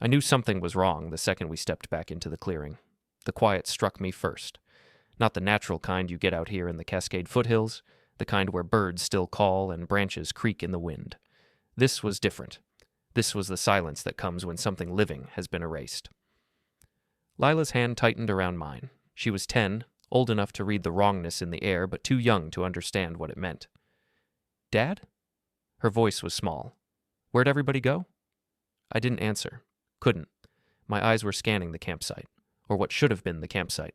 I knew something was wrong the second we stepped back into the clearing. The quiet struck me first. Not the natural kind you get out here in the Cascade foothills, the kind where birds still call and branches creak in the wind. This was different. This was the silence that comes when something living has been erased. Lila's hand tightened around mine. She was 10, old enough to read the wrongness in the air, but too young to understand what it meant. "Dad?" Her voice was small. "Where'd everybody go?" I didn't answer. Couldn't. My eyes were scanning the campsite, or what should have been the campsite.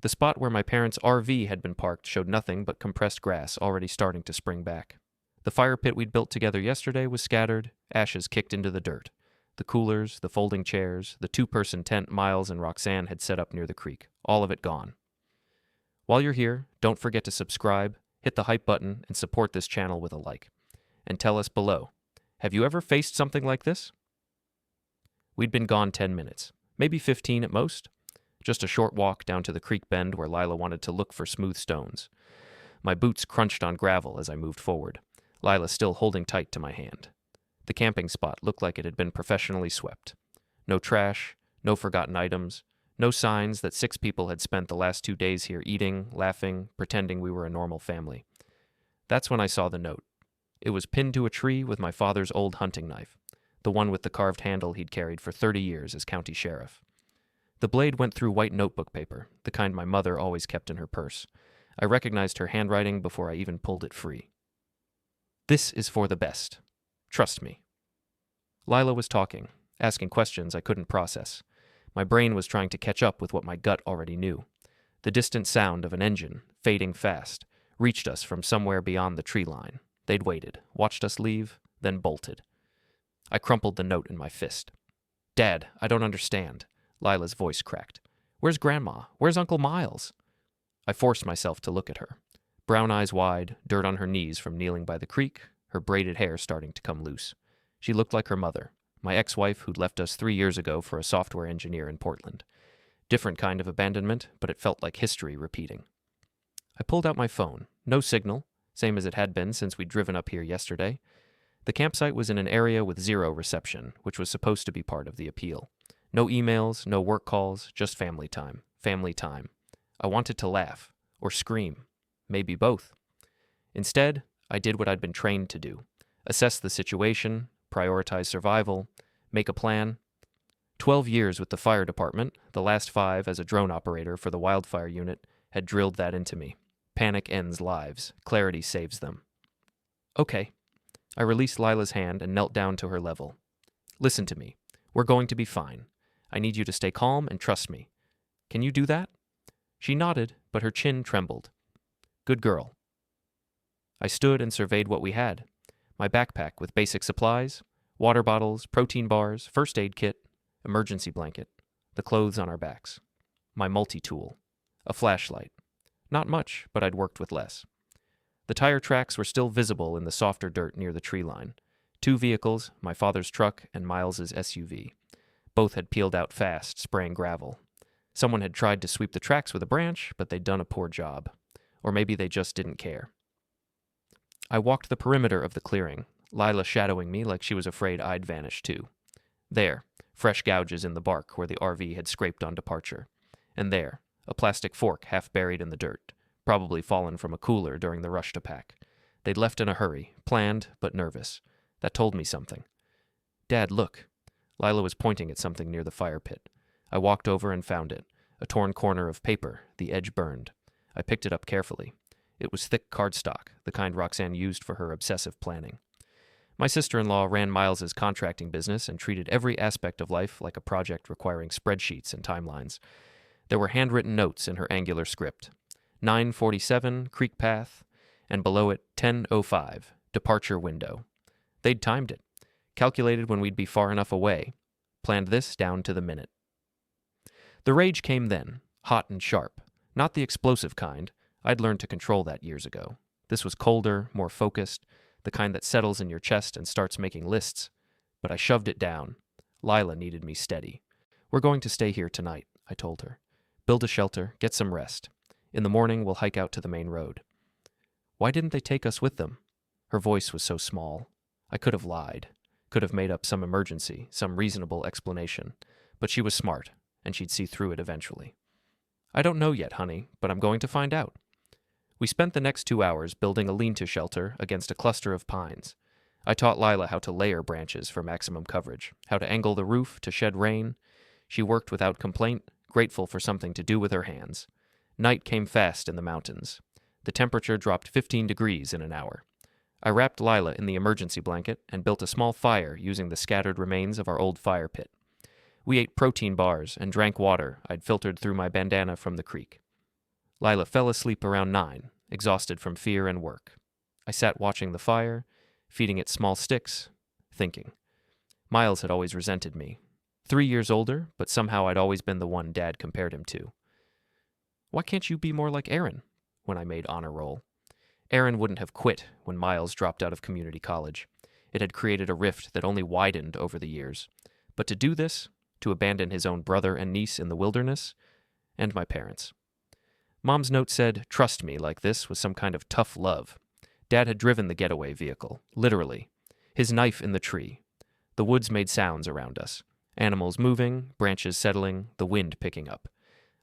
The spot where my parents' RV had been parked showed nothing but compressed grass already starting to spring back. The fire pit we'd built together yesterday was scattered, ashes kicked into the dirt. The coolers, the folding chairs, the two-person tent Miles and Roxanne had set up near the creek, all of it gone. While you're here, don't forget to subscribe, hit the hype button, and support this channel with a like. And tell us below, have you ever faced something like this? We'd been gone 10 minutes, maybe 15 at most. Just a short walk down to the creek bend where Lila wanted to look for smooth stones. My boots crunched on gravel as I moved forward, Lila still holding tight to my hand. The camping spot looked like it had been professionally swept. No trash, no forgotten items, no signs that 6 people had spent the last 2 days here eating, laughing, pretending we were a normal family. That's when I saw the note. It was pinned to a tree with my father's old hunting knife, the one with the carved handle he'd carried for 30 years as county sheriff. The blade went through white notebook paper, the kind my mother always kept in her purse. I recognized her handwriting before I even pulled it free. "This is for the best. Trust me." Lila was talking, asking questions I couldn't process. My brain was trying to catch up with what my gut already knew. The distant sound of an engine, fading fast, reached us from somewhere beyond the tree line. They'd waited, watched us leave, then bolted. I crumpled the note in my fist. "Dad, I don't understand." Lila's voice cracked. "Where's Grandma? Where's Uncle Miles?" I forced myself to look at her. Brown eyes wide, dirt on her knees from kneeling by the creek, her braided hair starting to come loose. She looked like her mother, my ex-wife who'd left us 3 years ago for a software engineer in Portland. Different kind of abandonment, but it felt like history repeating. I pulled out my phone. No signal, same as it had been since we'd driven up here yesterday. The campsite was in an area with 0 reception, which was supposed to be part of the appeal. No emails, no work calls, just family time. Family time. I wanted to laugh, or scream, maybe both. Instead, I did what I'd been trained to do. Assess the situation, prioritize survival, make a plan. 12 years with the fire department, the last 5 as a drone operator for the wildfire unit, had drilled that into me. Panic ends lives. Clarity saves them. "Okay." I released Lila's hand and knelt down to her level. "Listen to me. We're going to be fine. I need you to stay calm and trust me. Can you do that?" She nodded, but her chin trembled. "Good girl." I stood and surveyed what we had. My backpack with basic supplies, water bottles, protein bars, first aid kit, emergency blanket, the clothes on our backs. My multi-tool. A flashlight. Not much, but I'd worked with less. The tire tracks were still visible in the softer dirt near the tree line. 2 vehicles, my father's truck and Miles's SUV. Both had peeled out fast, spraying gravel. Someone had tried to sweep the tracks with a branch, but they'd done a poor job. Or maybe they just didn't care. I walked the perimeter of the clearing, Lila shadowing me like she was afraid I'd vanish too. There, fresh gouges in the bark where the RV had scraped on departure. And there, a plastic fork half buried in the dirt, probably fallen from a cooler during the rush to pack. They'd left in a hurry, planned but nervous. That told me something. "Dad, look." Lila was pointing at something near the fire pit. I walked over and found it, a torn corner of paper, the edge burned. I picked it up carefully. It was thick cardstock, the kind Roxanne used for her obsessive planning. My sister-in-law ran Miles's contracting business and treated every aspect of life like a project requiring spreadsheets and timelines. There were handwritten notes in her angular script. 9:47, creek path, and below it 10:05, departure window. They'd timed it, calculated when we'd be far enough away, planned this down to the minute. The rage came then, hot and sharp, not the explosive kind. I'd learned to control that years ago. This was colder, more focused, the kind that settles in your chest and starts making lists. But I shoved it down. Lila needed me steady. "We're going to stay here tonight," I told her. "Build a shelter, get some rest. In the morning, we'll hike out to the main road." Why didn't they take us with them? Her voice was so small. I could have lied. could have made up some emergency, some reasonable explanation, but she was smart, and she'd see through it eventually. I don't know yet, honey, but I'm going to find out. We spent the next 2 hours building a lean-to shelter against a cluster of pines. I taught Lila how to layer branches for maximum coverage, how to angle the roof to shed rain. She worked without complaint, grateful for something to do with her hands. Night came fast in the mountains. The temperature dropped 15 degrees in an hour. I wrapped Lila in the emergency blanket and built a small fire using the scattered remains of our old fire pit. We ate protein bars and drank water I'd filtered through my bandana from the creek. Lila fell asleep around 9, exhausted from fear and work. I sat watching the fire, feeding it small sticks, thinking. Miles had always resented me. 3 years older, but somehow I'd always been the one Dad compared him to. Why can't you be more like Aaron? When I made honor roll. Aaron wouldn't have quit when Miles dropped out of community college. It had created a rift that only widened over the years. But to do this, to abandon his own brother and niece in the wilderness, and my parents. Mom's note said, "Trust me," like this was some kind of tough love. Dad had driven the getaway vehicle, literally. His knife in the tree. The woods made sounds around us. Animals moving, branches settling, the wind picking up.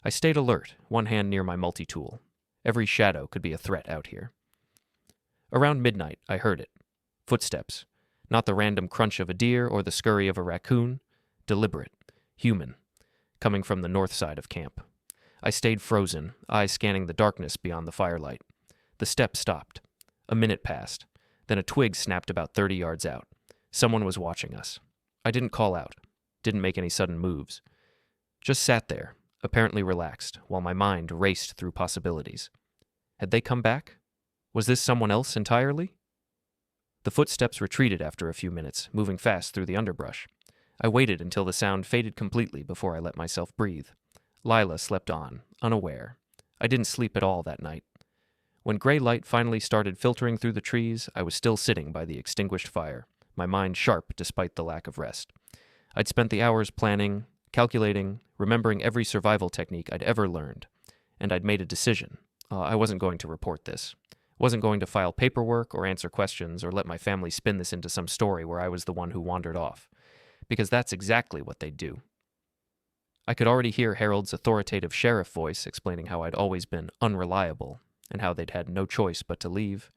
I stayed alert, one hand near my multi-tool. Every shadow could be a threat out here. Around midnight, I heard it. Footsteps. Not the random crunch of a deer or the scurry of a raccoon. Deliberate. Human. Coming from the north side of camp. I stayed frozen, eyes scanning the darkness beyond the firelight. The steps stopped. A minute passed. Then a twig snapped about 30 yards out. Someone was watching us. I didn't call out. Didn't make any sudden moves. Just sat there, apparently relaxed, while my mind raced through possibilities. Had they come back? Was this someone else entirely? The footsteps retreated after a few minutes, moving fast through the underbrush. I waited until the sound faded completely before I let myself breathe. Lila slept on, unaware. I didn't sleep at all that night. When gray light finally started filtering through the trees, I was still sitting by the extinguished fire, my mind sharp despite the lack of rest. I'd spent the hours planning, calculating, remembering every survival technique I'd ever learned, and I'd made a decision. I wasn't going to report this. Wasn't going to file paperwork or answer questions or let my family spin this into some story where I was the one who wandered off. Because that's exactly what they'd do. I could already hear Harold's authoritative sheriff voice explaining how I'd always been unreliable and how they'd had no choice but to leave.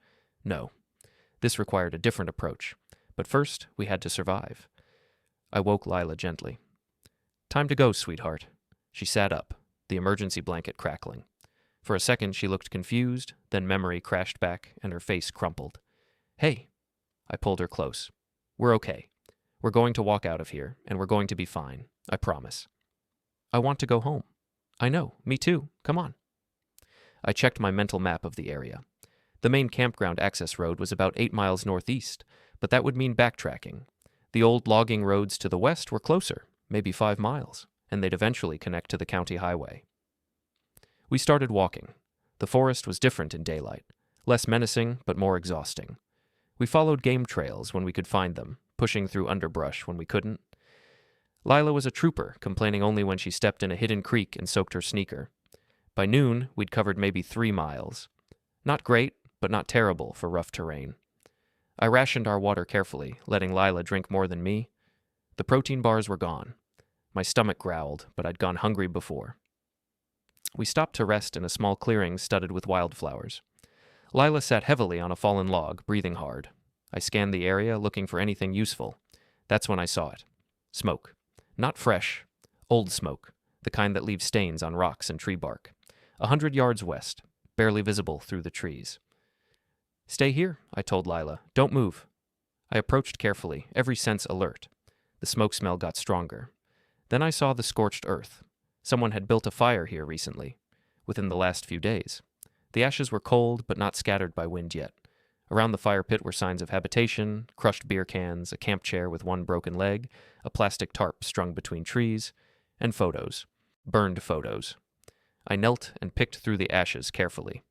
No. This required a different approach. But first, we had to survive. I woke Lila gently. "Time to go, sweetheart." She sat up, the emergency blanket crackling. For a second, she looked confused, then memory crashed back and her face crumpled. "Hey." I pulled her close. "We're okay. We're going to walk out of here, and we're going to be fine. I promise." "I want to go home." "I know. Me too. Come on." I checked my mental map of the area. The main campground access road was about 8 miles northeast, but that would mean backtracking. The old logging roads to the west were closer, maybe 5 miles, and they'd eventually connect to the county highway. We started walking. The forest was different in daylight, less menacing but more exhausting. We followed game trails when we could find them, pushing through underbrush when we couldn't. Lila was a trooper, complaining only when she stepped in a hidden creek and soaked her sneaker. By noon, we'd covered maybe 3 miles. Not great, but not terrible for rough terrain. I rationed our water carefully, letting Lila drink more than me. The protein bars were gone. My stomach growled, but I'd gone hungry before. We stopped to rest in a small clearing studded with wildflowers. Lila sat heavily on a fallen log, breathing hard. I scanned the area, looking for anything useful. That's when I saw it. Smoke. Not fresh. Old smoke. The kind that leaves stains on rocks and tree bark. 100 yards west, barely visible through the trees. "Stay here," I told Lila. "Don't move." I approached carefully, every sense alert. The smoke smell got stronger. Then I saw the scorched earth. Someone had built a fire here recently, within the last few days. The ashes were cold, but not scattered by wind yet. Around the fire pit were signs of habitation, crushed beer cans, a camp chair with one broken leg, a plastic tarp strung between trees, and photos. Burned photos. I knelt and picked through the ashes carefully.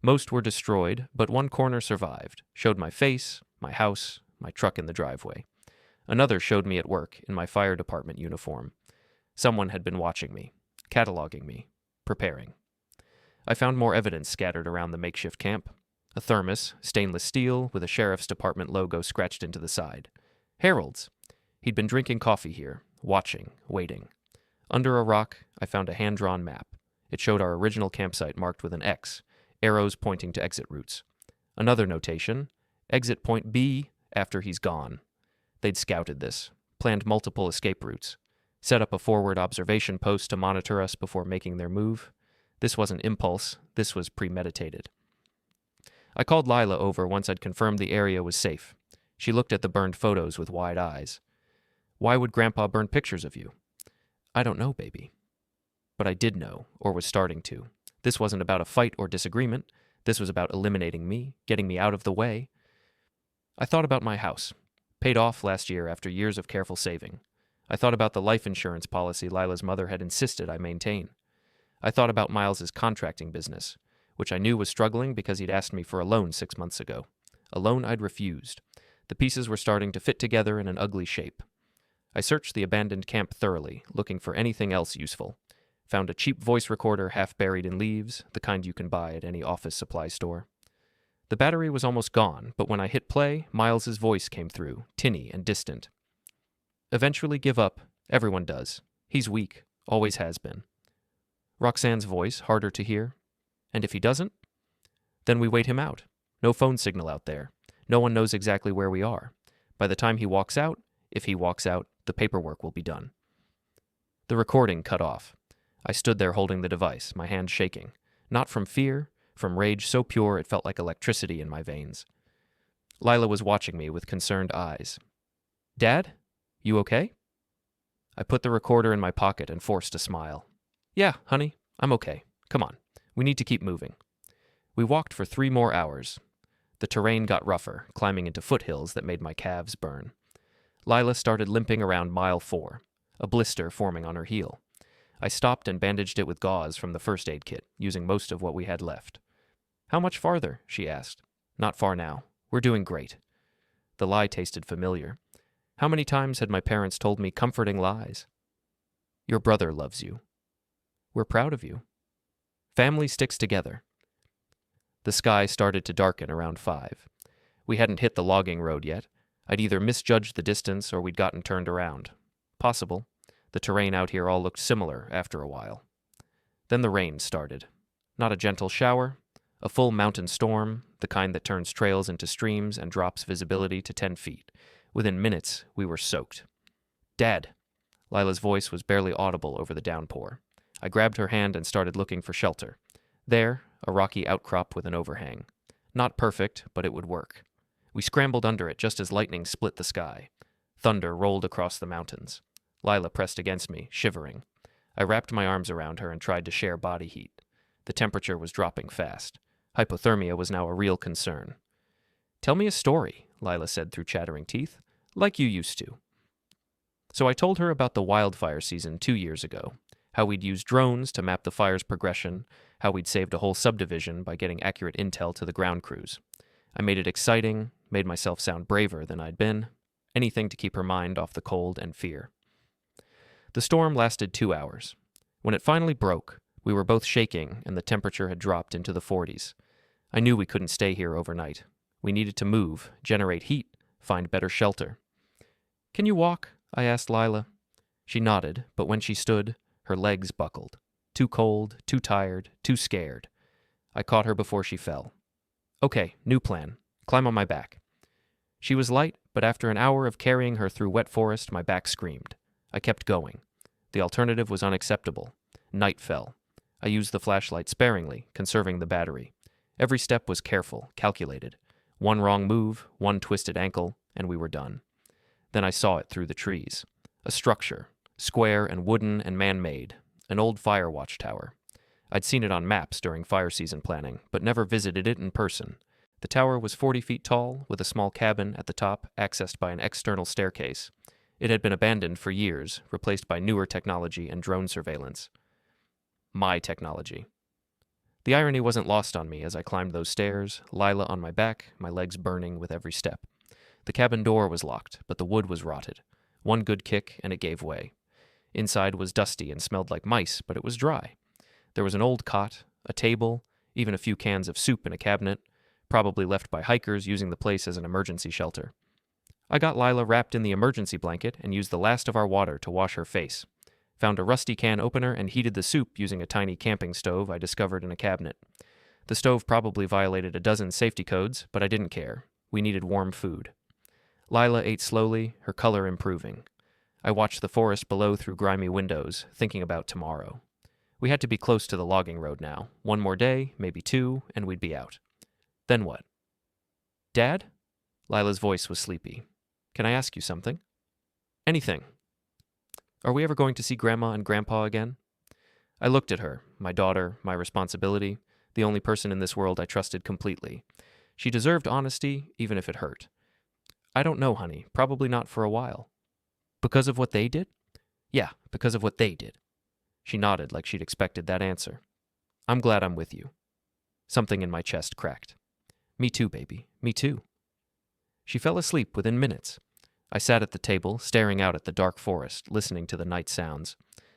Most were destroyed, but one corner survived, showed my face, my house, my truck in the driveway. Another showed me at work in my fire department uniform. Someone had been watching me, cataloging me, preparing. I found more evidence scattered around the makeshift camp. A thermos, stainless steel, with a sheriff's department logo scratched into the side. Harold's. He'd been drinking coffee here, watching, waiting. Under a rock, I found a hand-drawn map. It showed our original campsite marked with an X, arrows pointing to exit routes. Another notation, exit point B after he's gone. They'd scouted this, planned multiple escape routes, set up a forward observation post to monitor us before making their move. This wasn't impulse, this was premeditated. I called Lila over once I'd confirmed the area was safe. She looked at the burned photos with wide eyes. Why would Grandpa burn pictures of you? I don't know, baby. But I did know, or was starting to. This wasn't about a fight or disagreement. This was about eliminating me, getting me out of the way. I thought about my house, paid off last year after years of careful saving. I thought about the life insurance policy Lila's mother had insisted I maintain. I thought about Miles's contracting business, which I knew was struggling because he'd asked me for a loan 6 months ago. A loan I'd refused. The pieces were starting to fit together in an ugly shape. I searched the abandoned camp thoroughly, looking for anything else useful. Found a cheap voice recorder half buried in leaves, the kind you can buy at any office supply store. The battery was almost gone, but when I hit play, Miles's voice came through, tinny and distant. Eventually give up. Everyone does. He's weak. Always has been. Roxanne's voice, harder to hear. And if he doesn't? Then we wait him out. No phone signal out there. No one knows exactly where we are. By the time he walks out, if he walks out, the paperwork will be done. The recording cut off. I stood there holding the device, my hand shaking. Not from fear, from rage so pure it felt like electricity in my veins. Lila was watching me with concerned eyes. Dad? You okay? I put the recorder in my pocket and forced a smile. Yeah, honey, I'm okay. Come on. We need to keep moving. We walked for 3 more hours. The terrain got rougher, climbing into foothills that made my calves burn. Lila started limping around mile 4, a blister forming on her heel. I stopped and bandaged it with gauze from the first aid kit, using most of what we had left. How much farther? She asked. Not far now. We're doing great. The lie tasted familiar. How many times had my parents told me comforting lies? Your brother loves you. We're proud of you. Family sticks together. The sky started to darken around 5. We hadn't hit the logging road yet. I'd either misjudged the distance or we'd gotten turned around. Possible. The terrain out here all looked similar after a while. Then the rain started. Not a gentle shower, a full mountain storm, the kind that turns trails into streams and drops visibility to 10 feet. Within minutes, we were soaked. Dad! Lila's voice was barely audible over the downpour. I grabbed her hand and started looking for shelter. There, a rocky outcrop with an overhang. Not perfect, but it would work. We scrambled under it just as lightning split the sky. Thunder rolled across the mountains. Lila pressed against me, shivering. I wrapped my arms around her and tried to share body heat. The temperature was dropping fast. Hypothermia was now a real concern. Tell me a story, Lila said through chattering teeth, like you used to. So I told her about the wildfire season 2 years ago, how we'd used drones to map the fire's progression, how we'd saved a whole subdivision by getting accurate intel to the ground crews. I made it exciting, made myself sound braver than I'd been, anything to keep her mind off the cold and fear. The storm lasted 2 hours. When it finally broke, we were both shaking and the temperature had dropped into the 40s. I knew we couldn't stay here overnight. We needed to move, generate heat, find better shelter. Can you walk? I asked Lila. She nodded, but when she stood, her legs buckled. Too cold, too tired, too scared. I caught her before she fell. Okay, new plan. Climb on my back. She was light, but after an hour of carrying her through wet forest, my back screamed. I kept going. The alternative was unacceptable. Night fell. I used the flashlight sparingly, conserving the battery. Every step was careful, calculated. One wrong move, one twisted ankle, and we were done. Then I saw it through the trees. A structure, square and wooden and man-made, an old fire watchtower. I'd seen it on maps during fire season planning, but never visited it in person. The tower was 40 feet tall, with a small cabin at the top accessed by an external staircase. It had been abandoned for years, replaced by newer technology and drone surveillance. My technology. The irony wasn't lost on me as I climbed those stairs, Lila on my back, my legs burning with every step. The cabin door was locked, but the wood was rotted. One good kick, and it gave way. Inside was dusty and smelled like mice, but it was dry. There was an old cot, a table, even a few cans of soup in a cabinet, probably left by hikers using the place as an emergency shelter. I got Lila wrapped in the emergency blanket and used the last of our water to wash her face. Found a rusty can opener and heated the soup using a tiny camping stove I discovered in a cabinet. The stove probably violated a dozen safety codes, but I didn't care. We needed warm food. Lila ate slowly, her color improving. I watched the forest below through grimy windows, thinking about tomorrow. We had to be close to the logging road now. One more day, maybe 2, and we'd be out. Then what? Dad? Lila's voice was sleepy. Can I ask you something? Anything. Are we ever going to see Grandma and Grandpa again? I looked at her, my daughter, my responsibility, the only person in this world I trusted completely. She deserved honesty, even if it hurt. I don't know, honey. Probably not for a while. Because of what they did? Yeah, because of what they did. She nodded like she'd expected that answer. I'm glad I'm with you. Something in my chest cracked. Me too, baby. Me too. She fell asleep within minutes. I sat at the table, staring out at the dark forest, listening to the night sounds.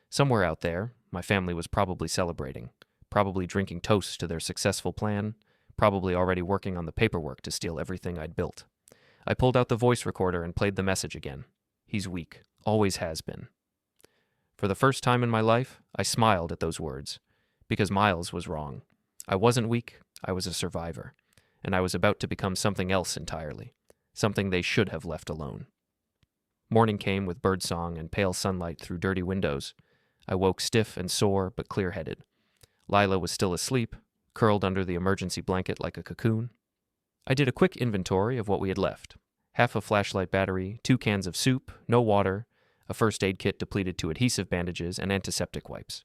Somewhere out there, my family was probably celebrating, probably drinking toasts to their successful plan, probably already working on the paperwork to steal everything I'd built. I pulled out the voice recorder and played the message again. He's weak. Always has been. For the first time in my life, I smiled at those words, because Miles was wrong. I wasn't weak, I was a survivor, and I was about to become something else entirely, something they should have left alone. Morning came with birdsong and pale sunlight through dirty windows. I woke stiff and sore, but clear-headed. Lila was still asleep, curled under the emergency blanket like a cocoon. I did a quick inventory of what we had left. Half a flashlight battery, 2 cans of soup, no water, a first aid kit depleted to adhesive bandages, and antiseptic wipes.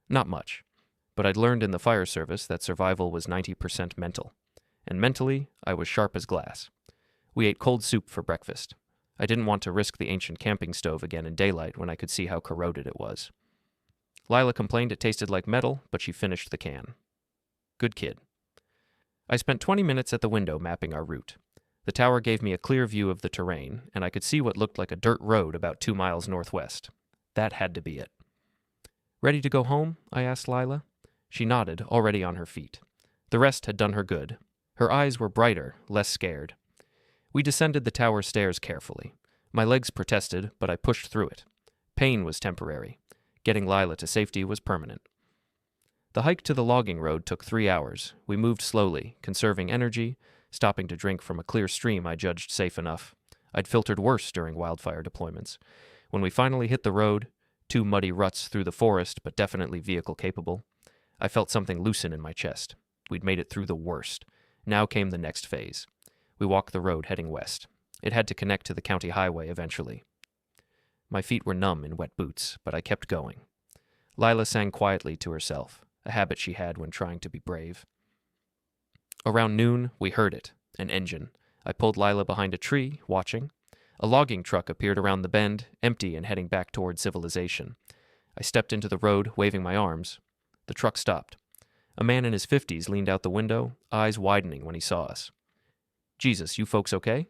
Not much, but I'd learned in the fire service that survival was 90% mental. And mentally, I was sharp as glass. We ate cold soup for breakfast. I didn't want to risk the ancient camping stove again in daylight when I could see how corroded it was. Lila complained it tasted like metal, but she finished the can. Good kid. I spent 20 minutes at the window mapping our route. The tower gave me a clear view of the terrain, and I could see what looked like a dirt road about 2 miles northwest. That had to be it. Ready to go home? I asked Lila. She nodded, already on her feet. The rest had done her good. Her eyes were brighter, less scared. We descended the tower stairs carefully. My legs protested, but I pushed through it. Pain was temporary. Getting Lila to safety was permanent. The hike to the logging road took 3 hours. We moved slowly, conserving energy, stopping to drink from a clear stream I judged safe enough. I'd filtered worse during wildfire deployments. When we finally hit the road, 2 muddy ruts through the forest, but definitely vehicle-capable, I felt something loosen in my chest. We'd made it through the worst. Now came the next phase. We walked the road heading west. It had to connect to the county highway eventually. My feet were numb in wet boots, but I kept going. Lila sang quietly to herself, a habit she had when trying to be brave. Around noon, we heard it, an engine. I pulled Lila behind a tree, watching. A logging truck appeared around the bend, empty and heading back toward civilization. I stepped into the road, waving my arms. The truck stopped. A man in his 50s leaned out the window, eyes widening when he saw us. Jesus, you folks okay?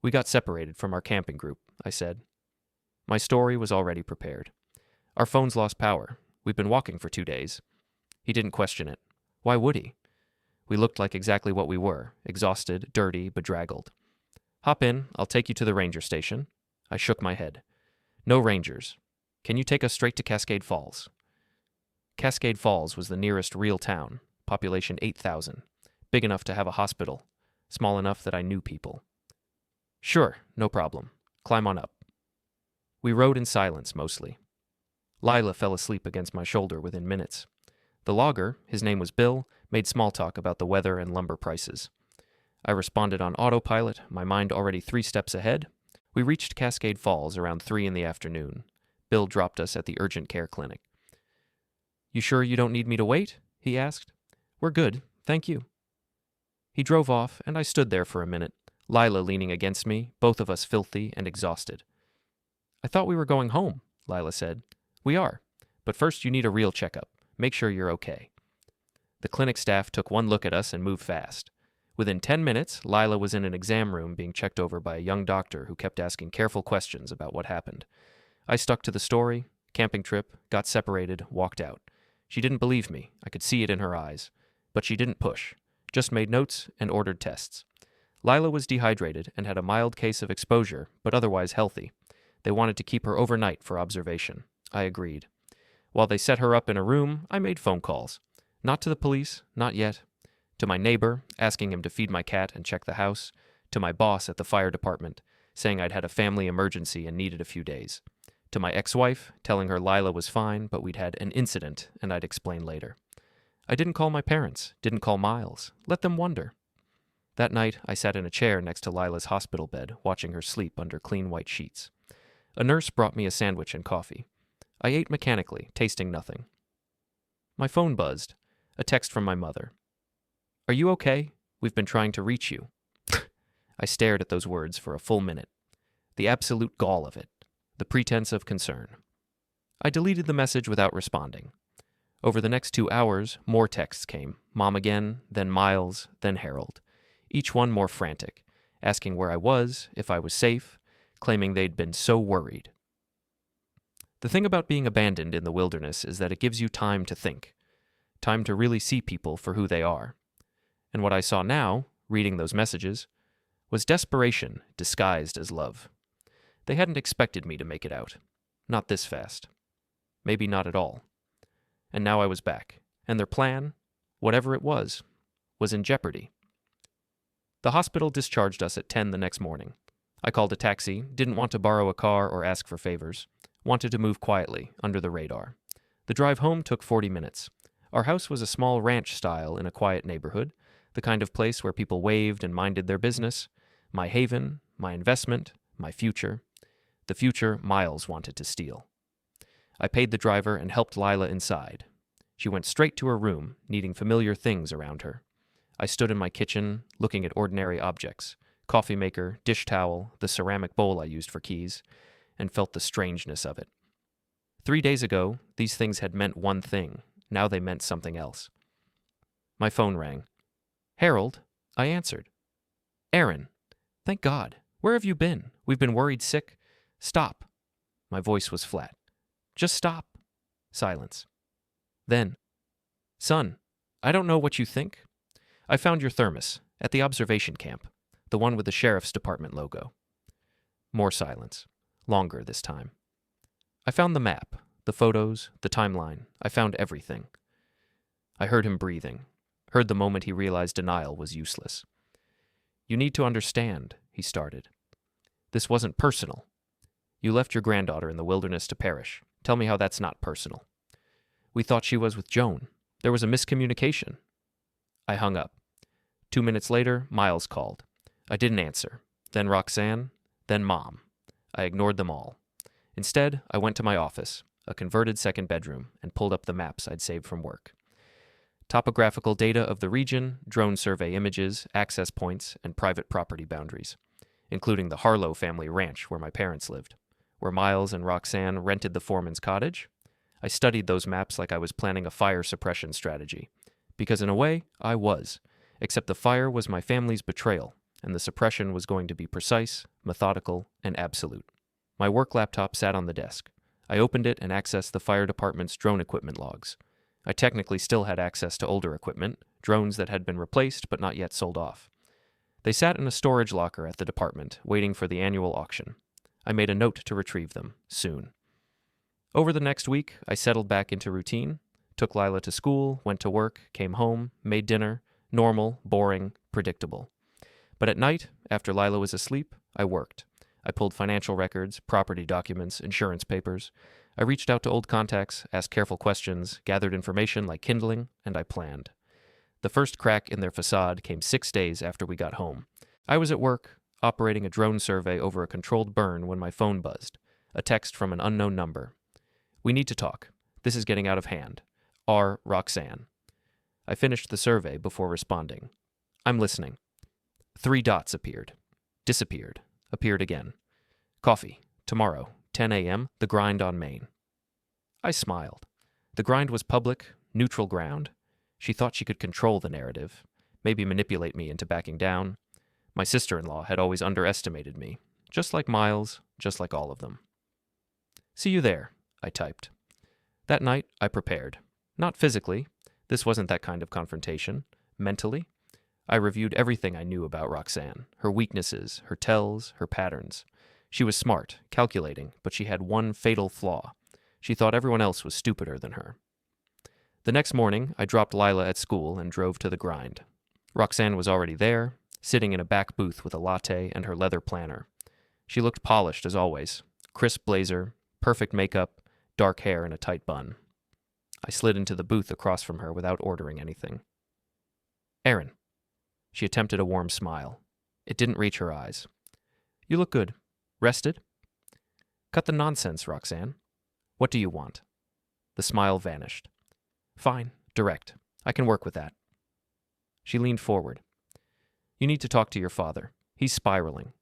We got separated from our camping group, I said. My story was already prepared. Our phones lost power. We'd been walking for 2 days. He didn't question it. Why would he? We looked like exactly what we were, exhausted, dirty, bedraggled. Hop in, I'll take you to the ranger station. I shook my head. No rangers. Can you take us straight to Cascade Falls? Cascade Falls was the nearest real town, population 8,000, big enough to have a hospital, small enough that I knew people. Sure, no problem. Climb on up. We rode in silence, mostly. Lila fell asleep against my shoulder within minutes. The logger, his name was Bill, made small talk about the weather and lumber prices. I responded on autopilot, my mind already 3 steps ahead. We reached Cascade Falls around 3 in the afternoon. Bill dropped us at the urgent care clinic. You sure you don't need me to wait? He asked. We're good, thank you. He drove off, and I stood there for a minute, Lila leaning against me, both of us filthy and exhausted. I thought we were going home, Lila said. We are, but first you need a real checkup. Make sure you're okay. The clinic staff took one look at us and moved fast. Within 10 minutes, Lila was in an exam room being checked over by a young doctor who kept asking careful questions about what happened. I stuck to the story, camping trip, got separated, walked out. She didn't believe me. I could see it in her eyes. But she didn't push. Just made notes and ordered tests. Lila was dehydrated and had a mild case of exposure, but otherwise healthy. They wanted to keep her overnight for observation. I agreed. While they set her up in a room, I made phone calls. Not to the police, not yet. To my neighbor, asking him to feed my cat and check the house. To my boss at the fire department, saying I'd had a family emergency and needed a few days. To my ex-wife, telling her Lila was fine, but we'd had an incident and I'd explain later. I didn't call my parents, didn't call Miles. Let them wonder. That night, I sat in a chair next to Lila's hospital bed, watching her sleep under clean white sheets. A nurse brought me a sandwich and coffee. I ate mechanically, tasting nothing. My phone buzzed. A text from my mother. "Are you okay? We've been trying to reach you." I stared at those words for a full minute. The absolute gall of it. The pretense of concern. I deleted the message without responding. Over the next 2 hours, more texts came. Mom again, then Miles, then Harold. Each one more frantic, asking where I was, if I was safe, claiming they'd been so worried. The thing about being abandoned in the wilderness is that it gives you time to think, time to really see people for who they are. And what I saw now, reading those messages, was desperation disguised as love. They hadn't expected me to make it out. Not this fast. Maybe not at all. And now I was back, and their plan, whatever it was in jeopardy. The hospital discharged us at 10 the next morning. I called a taxi, didn't want to borrow a car or ask for favors, wanted to move quietly, under the radar. The drive home took 40 minutes. Our house was a small ranch style in a quiet neighborhood, the kind of place where people waved and minded their business. My haven, my investment, my future. The future Miles wanted to steal. I paid the driver and helped Lila inside. She went straight to her room, needing familiar things around her. I stood in my kitchen, looking at ordinary objects, coffee maker, dish towel, the ceramic bowl I used for keys, and felt the strangeness of it. 3 days ago, these things had meant one thing. Now they meant something else. My phone rang. "Harold," I answered. "Aaron, thank God. Where have you been? We've been worried sick. Stop." My voice was flat. "Just stop." Silence. Then, "Son, I don't know what you think. I found your thermos at the observation camp, the one with the sheriff's department logo." More silence. Longer this time. I found the map, the photos, the timeline. I found everything. I heard him breathing, heard the moment he realized denial was useless. "You need to understand," he started. "This wasn't personal. You left your granddaughter in the wilderness to perish. Tell me how that's not personal." "We thought she was with Joan. There was a miscommunication." I hung up. 2 minutes later, Miles called. I didn't answer. Then Roxanne, then Mom. I ignored them all. Instead, I went to my office, a converted second bedroom, and pulled up the maps I'd saved from work. Topographical data of the region, drone survey images, access points, and private property boundaries, including the Harlow family ranch where my parents lived, where Miles and Roxanne rented the foreman's cottage. I studied those maps like I was planning a fire suppression strategy, because in a way, I was, except the fire was my family's betrayal, and the suppression was going to be precise, methodical, and absolute. My work laptop sat on the desk. I opened it and accessed the fire department's drone equipment logs. I technically still had access to older equipment, drones that had been replaced but not yet sold off. They sat in a storage locker at the department, waiting for the annual auction. I made a note to retrieve them, soon. Over the next week, I settled back into routine, took Lila to school, went to work, came home, made dinner, normal, boring, predictable. But at night, after Lila was asleep, I worked. I pulled financial records, property documents, insurance papers. I reached out to old contacts, asked careful questions, gathered information like kindling, and I planned. The first crack in their facade came 6 days after we got home. I was at work, operating a drone survey over a controlled burn when my phone buzzed. A text from an unknown number. "We need to talk. This is getting out of hand. R. Roxanne." I finished the survey before responding. "I'm listening." 3 dots appeared. Disappeared. Appeared again. "Coffee. Tomorrow. 10 a.m. The Grind on Main." I smiled. The Grind was public, neutral ground. She thought she could control the narrative, maybe manipulate me into backing down. My sister-in-law had always underestimated me, just like Miles, just like all of them. "See you there," I typed. That night, I prepared. Not physically. This wasn't that kind of confrontation. Mentally. I reviewed everything I knew about Roxanne, her weaknesses, her tells, her patterns. She was smart, calculating, but she had one fatal flaw. She thought everyone else was stupider than her. The next morning, I dropped Lila at school and drove to the grind. Roxanne was already there, sitting in a back booth with a latte and her leather planner. She looked polished as always. Crisp blazer, perfect makeup, dark hair in a tight bun. I slid into the booth across from her without ordering anything. "Erin." She attempted a warm smile. It didn't reach her eyes. "You look good. Rested?" "Cut the nonsense, Roxanne. What do you want?" The smile vanished. "Fine, direct. I can work with that." She leaned forward. "You need to talk to your father. He's spiraling.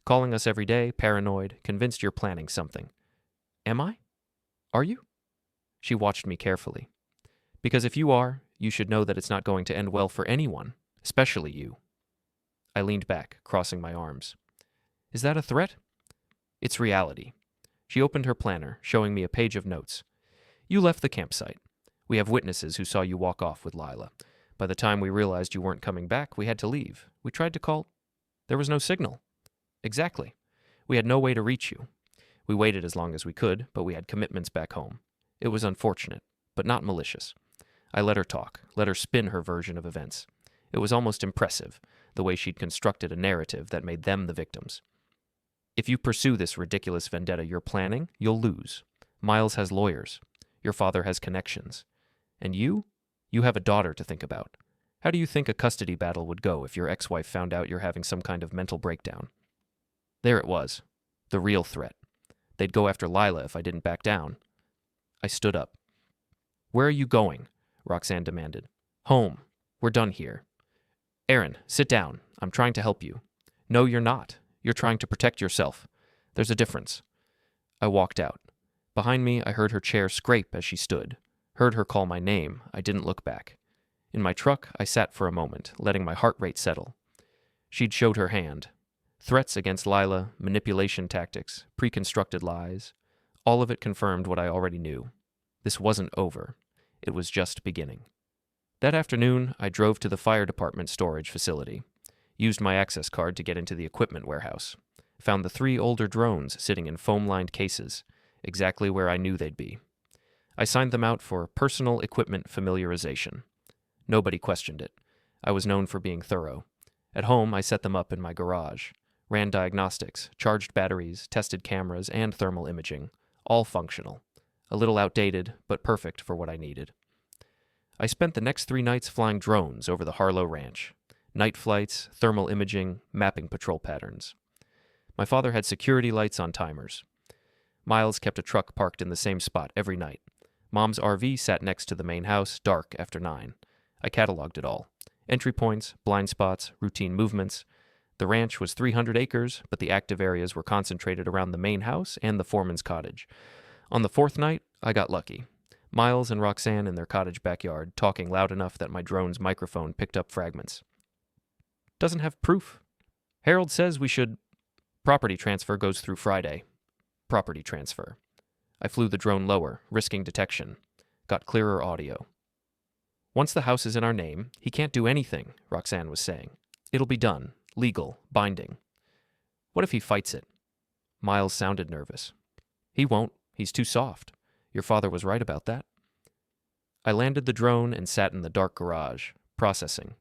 Calling us every day, paranoid, convinced you're planning something." "Am I? Are you?" She watched me carefully. "Because if you are, you should know that it's not going to end well for anyone, especially you." I leaned back, crossing my arms. "Is that a threat?" "It's reality." She opened her planner, showing me a page of notes. "You left the campsite. We have witnesses who saw you walk off with Lila. By the time we realized you weren't coming back, we had to leave. We tried to call. There was no signal." "Exactly. We had no way to reach you. We waited as long as we could, but we had commitments back home. It was unfortunate, but not malicious." I let her talk, let her spin her version of events. It was almost impressive, the way she'd constructed a narrative that made them the victims. "If you pursue this ridiculous vendetta you're planning, you'll lose. Miles has lawyers. Your father has connections. And you have a daughter to think about. How do you think a custody battle would go if your ex-wife found out you're having some kind of mental breakdown?" There it was, the real threat. They'd go after Lila if I didn't back down. I stood up. "Where are you going?" Roxanne demanded. "Home. We're done here." "Erin, sit down. I'm trying to help you." "No, you're not. You're trying to protect yourself. There's a difference." I walked out. Behind me, I heard her chair scrape as she stood. Heard her call my name. I didn't look back. In my truck, I sat for a moment, letting my heart rate settle. She'd showed her hand. Threats against Lila, manipulation tactics, pre-constructed lies. All of it confirmed what I already knew. This wasn't over. It was just beginning. That afternoon, I drove to the fire department storage facility. Used my access card to get into the equipment warehouse. Found the 3 older drones sitting in foam-lined cases, exactly where I knew they'd be. I signed them out for personal equipment familiarization. Nobody questioned it. I was known for being thorough. At home, I set them up in my garage. Ran diagnostics, charged batteries, tested cameras, and thermal imaging. All functional. A little outdated, but perfect for what I needed. I spent the next 3 nights flying drones over the Harlow Ranch. Night flights, thermal imaging, mapping patrol patterns. My father had security lights on timers. Miles kept a truck parked in the same spot every night. Mom's RV sat next to the main house, dark after 9. I cataloged it all. Entry points, blind spots, routine movements. The ranch was 300 acres, but the active areas were concentrated around the main house and the foreman's cottage. On the 4th night, I got lucky. Miles and Roxanne in their cottage backyard, talking loud enough that my drone's microphone picked up fragments. "Doesn't have proof. Harold says we should. Property transfer goes through Friday." Property transfer. I flew the drone lower, risking detection. Got clearer audio. "Once the house is in our name, he can't do anything," Roxanne was saying. "It'll be done. Legal. Binding." "What if he fights it?" Miles sounded nervous. "He won't. He's too soft. Your father was right about that." I landed the drone and sat in the dark garage, processing.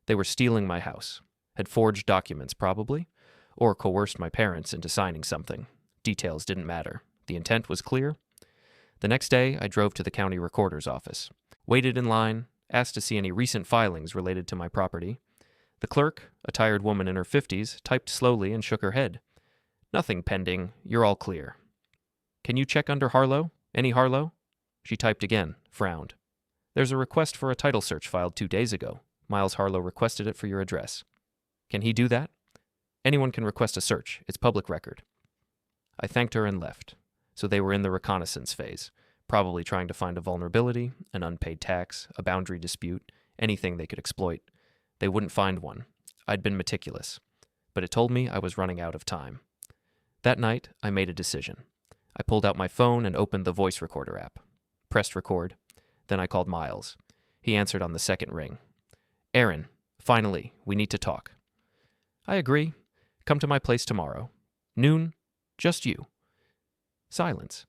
They were stealing my house. Had forged documents, probably, or coerced my parents into signing something. Details didn't matter. The intent was clear. The next day, I drove to the county recorder's office. Waited in line, asked to see any recent filings related to my property. The clerk, a tired woman in her 50s, typed slowly and shook her head. "Nothing pending. You're all clear." "Can you check under Harlow? Any Harlow?" She typed again, frowned. "There's a request for a title search filed 2 days ago. Miles Harlow requested it for your address." "Can he do that?" "Anyone can request a search. It's public record." I thanked her and left. So they were in the reconnaissance phase, probably trying to find a vulnerability, an unpaid tax, a boundary dispute, anything they could exploit. They wouldn't find one. I'd been meticulous. But it told me I was running out of time. That night, I made a decision. I pulled out my phone and opened the voice recorder app. Pressed record. Then I called Miles. He answered on the second ring. "Erin, Finally, we need to talk. I agree. Come to my place tomorrow. Noon, just you. Silence.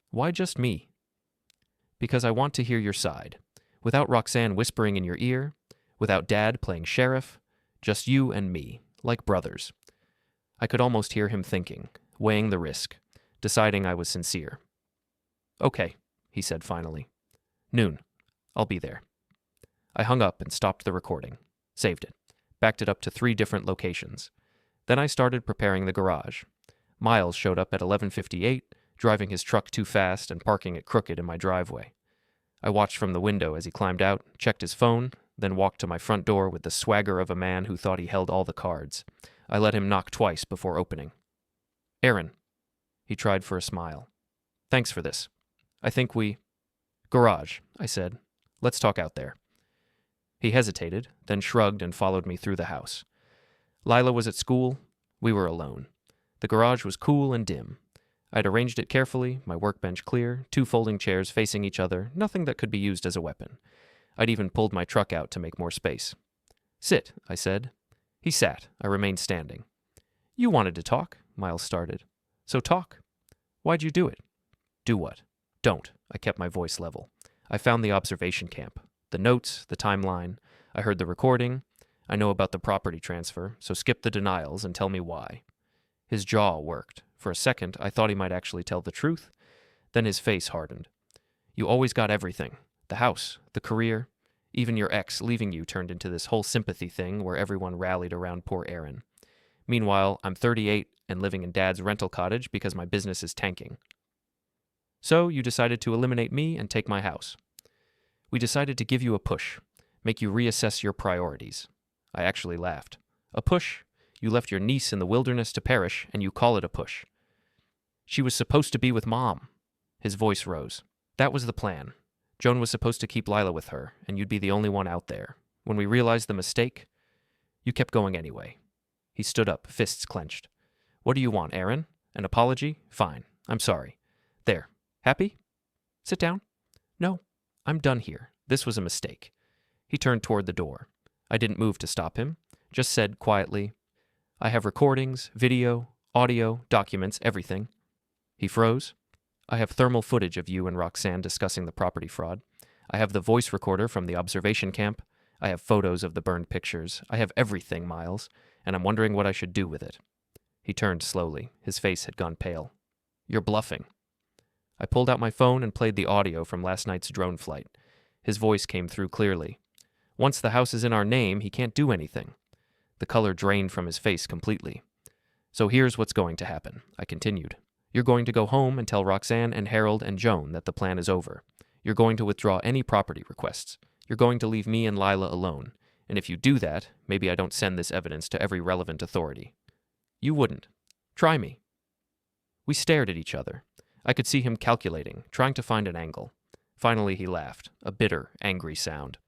Why just me? Because I want to hear your side. Without Roxanne whispering in your ear, without Dad playing sheriff, just you and me, like brothers. I could almost hear him thinking, weighing the risk, deciding I was sincere. Okay, he said finally. Noon. I'll be there. I hung up and stopped the recording, saved it, backed it up to 3 different locations. Then I started preparing the garage. Miles showed up at 11:58, driving his truck too fast and parking it crooked in my driveway. I watched from the window as he climbed out, checked his phone, then walked to my front door with the swagger of a man who thought he held all the cards. I let him knock twice before opening. Aaron. He tried for a smile. Thanks for this. I think we... Garage, I said. Let's talk out there. He hesitated, then shrugged and followed me through the house. Lila was at school. We were alone. The garage was cool and dim. I'd arranged it carefully, my workbench clear, 2 folding chairs facing each other, nothing that could be used as a weapon. I'd even pulled my truck out to make more space. Sit, I said. He sat. I remained standing. You wanted to talk, Miles started. So talk. Why'd you do it? Do what? Don't. I kept my voice level. I found the observation camp. The notes, the timeline. I heard the recording. I know about the property transfer, so skip the denials and tell me why. His jaw worked. For a second, I thought he might actually tell the truth. Then his face hardened. You always got everything. The house, the career. Even your ex leaving you turned into this whole sympathy thing where everyone rallied around poor Aaron. Meanwhile, I'm 38 and living in Dad's rental cottage because my business is tanking. So you decided to eliminate me and take my house. We decided to give you a push, make you reassess your priorities. I actually laughed. A push? You left your niece in the wilderness to perish, and you call it a push. She was supposed to be with Mom. His voice rose. That was the plan. Joan was supposed to keep Lila with her, and you'd be the only one out there. When we realized the mistake, you kept going anyway. He stood up, fists clenched. What do you want, Aaron? An apology? Fine. I'm sorry. There. Happy? Sit down. No. I'm done here. This was a mistake. He turned toward the door. I didn't move to stop him, just said quietly, I have recordings, video, audio, documents, everything. He froze. I have thermal footage of you and Roxanne discussing the property fraud. I have the voice recorder from the observation camp. I have photos of the burned pictures. I have everything, Miles, and I'm wondering what I should do with it. He turned slowly. His face had gone pale. You're bluffing. I pulled out my phone and played the audio from last night's drone flight. His voice came through clearly. Once the house is in our name, he can't do anything. The color drained from his face completely. So here's what's going to happen, I continued. You're going to go home and tell Roxanne and Harold and Joan that the plan is over. You're going to withdraw any property requests. You're going to leave me and Lila alone. And if you do that, maybe I don't send this evidence to every relevant authority. You wouldn't. Try me. We stared at each other. I could see him calculating, trying to find an angle. Finally he laughed, a bitter, angry sound.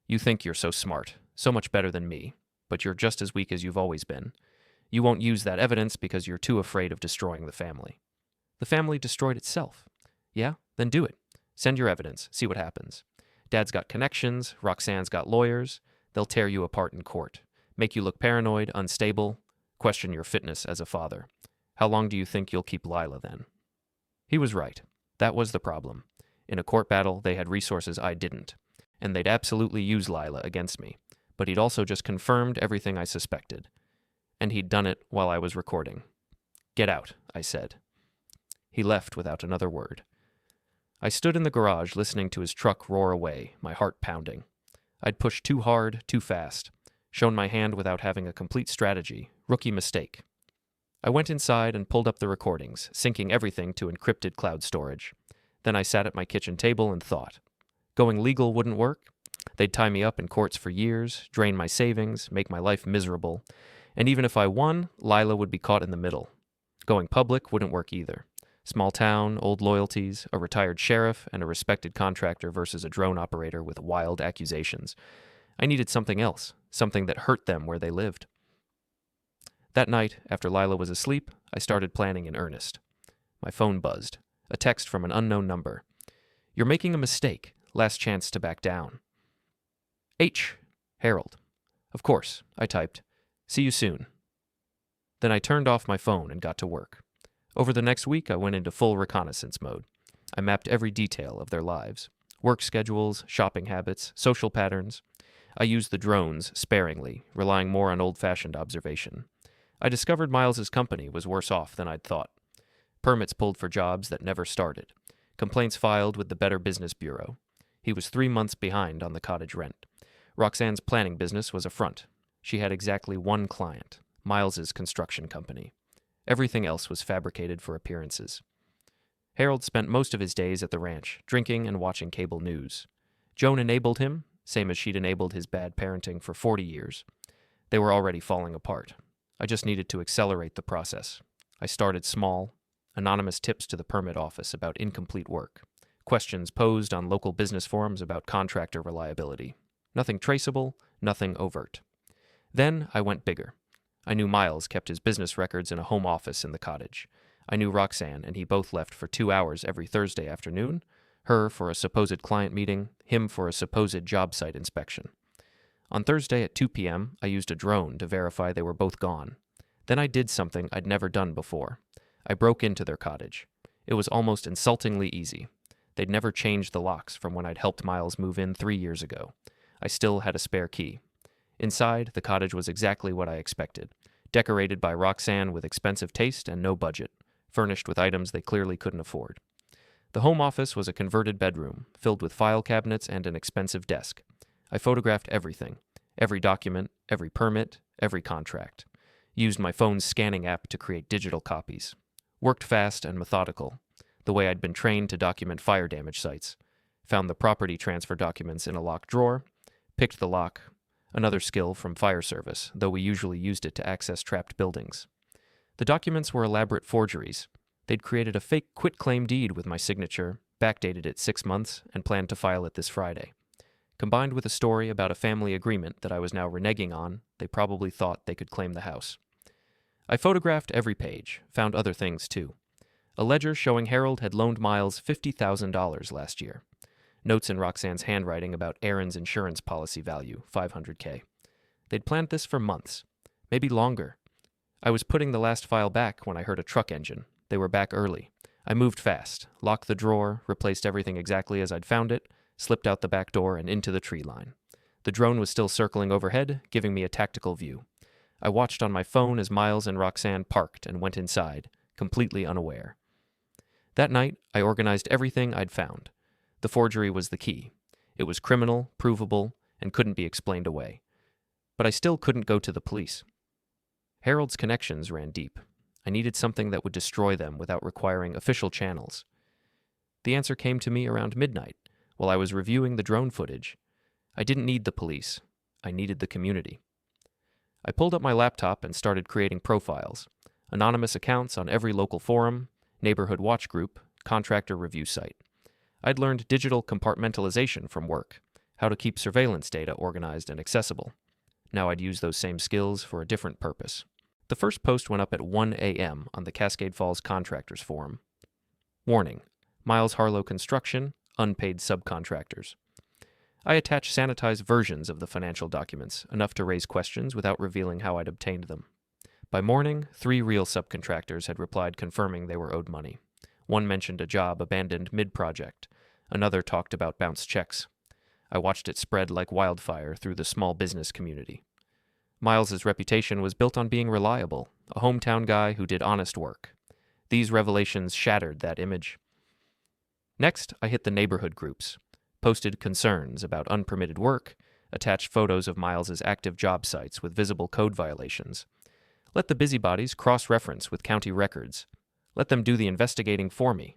You think you're so smart, so much better than me. But you're just as weak as you've always been. You won't use that evidence because you're too afraid of destroying the family. The family destroyed itself. Yeah? Then do it. Send your evidence. See what happens. Dad's got connections. Roxanne's got lawyers. They'll tear you apart in court. Make you look paranoid, unstable. Question your fitness as a father. How long do you think you'll keep Lila then? He was right. That was the problem. In a court battle, they had resources I didn't. And they'd absolutely use Lila against me. But he'd also just confirmed everything I suspected. And he'd done it while I was recording. Get out, I said. He left without another word. I stood in the garage listening to his truck roar away, my heart pounding. I'd pushed too hard, too fast. Shown my hand without having a complete strategy. Rookie mistake. I went inside and pulled up the recordings, syncing everything to encrypted cloud storage. Then I sat at my kitchen table and thought. Going legal wouldn't work. They'd tie me up in courts for years, drain my savings, make my life miserable. And even if I won, Lila would be caught in the middle. Going public wouldn't work either. Small town, old loyalties, a retired sheriff, and a respected contractor versus a drone operator with wild accusations. I needed something else, something that hurt them where they lived. That night, after Lila was asleep, I started planning in earnest. My phone buzzed. A text from an unknown number. You're making a mistake. Last chance to back down. H. Harold. Of course, I typed. See you soon. Then I turned off my phone and got to work. Over the next week, I went into full reconnaissance mode. I mapped every detail of their lives. Work schedules, shopping habits, social patterns. I used the drones sparingly, relying more on old-fashioned observation. I discovered Miles's company was worse off than I'd thought. Permits pulled for jobs that never started. Complaints filed with the Better Business Bureau. He was 3 months behind on the cottage rent. Roxanne's planning business was a front. She had exactly one client, Miles's construction company. Everything else was fabricated for appearances. Harold spent most of his days at the ranch, drinking and watching cable news. Joan enabled him, same as she'd enabled his bad parenting for 40 years. They were already falling apart. I just needed to accelerate the process. I started small, anonymous tips to the permit office about incomplete work, questions posed on local business forums about contractor reliability. Nothing traceable, nothing overt. Then I went bigger. I knew Miles kept his business records in a home office in the cottage. I knew Roxanne and he both left for 2 hours every Thursday afternoon, her for a supposed client meeting, him for a supposed job site inspection. On Thursday at 2 p.m., I used a drone to verify they were both gone. Then I did something I'd never done before. I broke into their cottage. It was almost insultingly easy. They'd never changed the locks from when I'd helped Miles move in 3 years ago. I still had a spare key. Inside, the cottage was exactly what I expected, decorated by Roxanne with expensive taste and no budget, furnished with items they clearly couldn't afford. The home office was a converted bedroom, filled with file cabinets and an expensive desk. I photographed everything, every document, every permit, every contract. Used my phone's scanning app to create digital copies. Worked fast and methodical, the way I'd been trained to document fire damage sites. Found the property transfer documents in a locked drawer, picked the lock, another skill from fire service, though we usually used it to access trapped buildings. The documents were elaborate forgeries. They'd created a fake quitclaim deed with my signature, backdated it 6 months, and planned to file it this Friday. Combined with a story about a family agreement that I was now reneging on, they probably thought they could claim the house. I photographed every page, found other things too. A ledger showing Harold had loaned Miles $50,000 last year. Notes in Roxanne's handwriting about Aaron's insurance policy value, $500K. They'd planned this for months, maybe longer. I was putting the last file back when I heard a truck engine. They were back early. I moved fast, locked the drawer, replaced everything exactly as I'd found it, slipped out the back door and into the tree line. The drone was still circling overhead, giving me a tactical view. I watched on my phone as Miles and Roxanne parked and went inside, completely unaware. That night, I organized everything I'd found. The forgery was the key. It was criminal, provable, and couldn't be explained away. But I still couldn't go to the police. Harold's connections ran deep. I needed something that would destroy them without requiring official channels. The answer came to me around midnight, while I was reviewing the drone footage. I didn't need the police. I needed the community. I pulled up my laptop and started creating profiles, anonymous accounts on every local forum, neighborhood watch group, contractor review site. I'd learned digital compartmentalization from work, how to keep surveillance data organized and accessible. Now I'd use those same skills for a different purpose. The first post went up at 1 a.m. on the Cascade Falls Contractors Forum. Warning: Miles Harlow Construction, unpaid subcontractors. I attached sanitized versions of the financial documents, enough to raise questions without revealing how I'd obtained them. By morning, 3 real subcontractors had replied confirming they were owed money. One mentioned a job abandoned mid-project. Another talked about bounced checks. I watched it spread like wildfire through the small business community. Miles's reputation was built on being reliable, a hometown guy who did honest work. These revelations shattered that image. Next, I hit the neighborhood groups, posted concerns about unpermitted work, attached photos of Miles's active job sites with visible code violations. Let the busybodies cross-reference with county records. Let them do the investigating for me.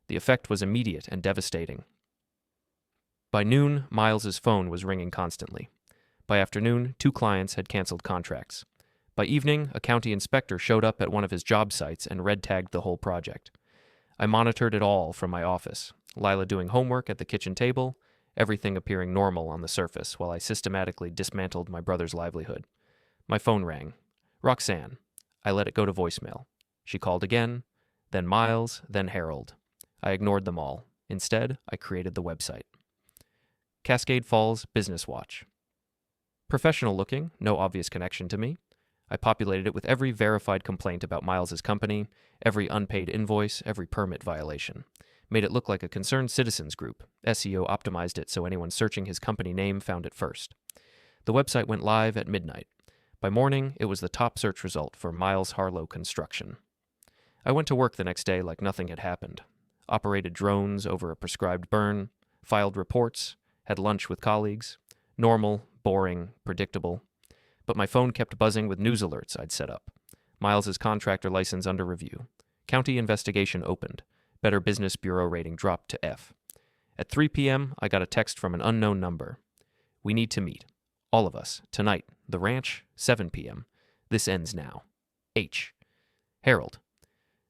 The effect was immediate and devastating. By noon, Miles's phone was ringing constantly. By afternoon, 2 clients had canceled contracts. By evening, a county inspector showed up at one of his job sites and red-tagged the whole project. I monitored it all from my office, Lila doing homework at the kitchen table, everything appearing normal on the surface while I systematically dismantled my brother's livelihood. My phone rang. Roxanne. I let it go to voicemail. She called again, then Miles, then Harold. I ignored them all. Instead, I created the website. Cascade Falls Business Watch. Professional looking, no obvious connection to me. I populated it with every verified complaint about Miles's company, every unpaid invoice, every permit violation. Made it look like a concerned citizens group. SEO optimized it so anyone searching his company name found it first. The website went live at midnight. By morning, it was the top search result for Miles Harlow Construction. I went to work the next day like nothing had happened. Operated drones over a prescribed burn, filed reports, had lunch with colleagues. Normal, boring, predictable. But my phone kept buzzing with news alerts I'd set up. Miles's contractor license under review. County investigation opened. Better Business Bureau rating dropped to F. At 3 p.m., I got a text from an unknown number. We need to meet. All of us. Tonight. The ranch. 7 p.m. This ends now. H. Harold.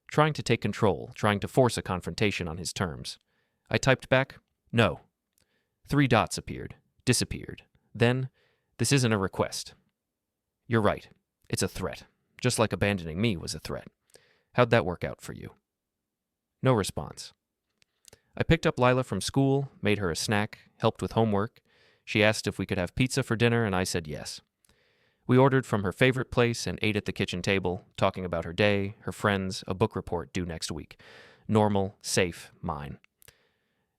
Trying to take control, trying to force a confrontation on his terms. I typed back, no. 3 dots appeared. Disappeared. Then, this isn't a request. You're right. It's a threat. Just like abandoning me was a threat. How'd that work out for you? No response. I picked up Lila from school, made her a snack, helped with homework. She asked if we could have pizza for dinner, and I said yes. We ordered from her favorite place and ate at the kitchen table, talking about her day, her friends, a book report due next week. Normal, safe, mine.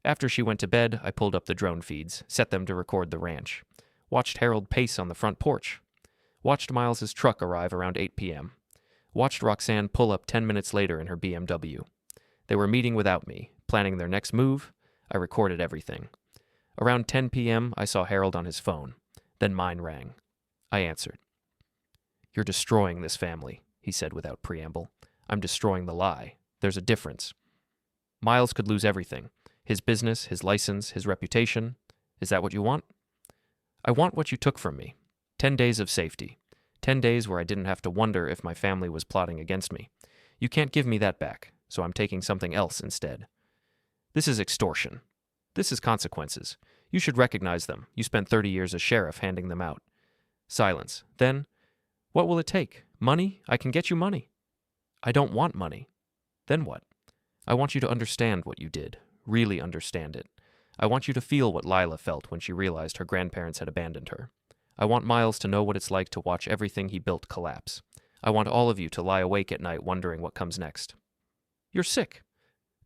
After she went to bed, I pulled up the drone feeds, set them to record the ranch. Watched Harold pace on the front porch. Watched Miles's truck arrive around 8 p.m. Watched Roxanne pull up 10 minutes later in her BMW. They were meeting without me, planning their next move. I recorded everything. Around 10 p.m., I saw Harold on his phone. Then mine rang. I answered. You're destroying this family, he said without preamble. I'm destroying the lie. There's a difference. Miles could lose everything. His business, his license, his reputation. Is that what you want? I want what you took from me. 10 days of safety. 10 days where I didn't have to wonder if my family was plotting against me. You can't give me that back, so I'm taking something else instead. This is extortion. This is consequences. You should recognize them. You spent 30 years as sheriff handing them out. Silence. Then, what will it take? Money? I can get you money. I don't want money. Then what? I want you to understand what you did. Really understand it. I want you to feel what Lila felt when she realized her grandparents had abandoned her. I want Miles to know what it's like to watch everything he built collapse. I want all of you to lie awake at night wondering what comes next. You're sick.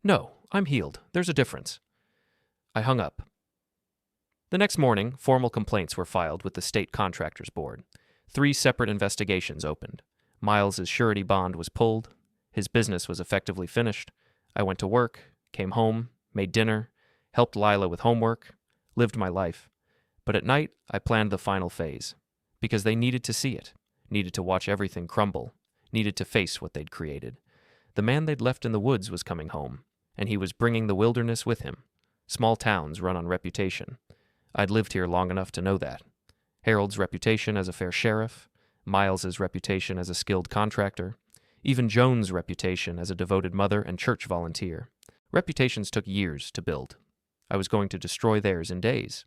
No, I'm healed. There's a difference. I hung up. The next morning, formal complaints were filed with the State Contractors Board. 3 separate investigations opened. Miles's surety bond was pulled. His business was effectively finished. I went to work, came home, made dinner, helped Lila with homework, lived my life. But at night, I planned the final phase. Because they needed to see it, needed to watch everything crumble, needed to face what they'd created. The man they'd left in the woods was coming home, and he was bringing the wilderness with him. Small towns run on reputation. I'd lived here long enough to know that. Harold's reputation as a fair sheriff, Miles's reputation as a skilled contractor, even Joan's reputation as a devoted mother and church volunteer. Reputations took years to build. I was going to destroy theirs in days.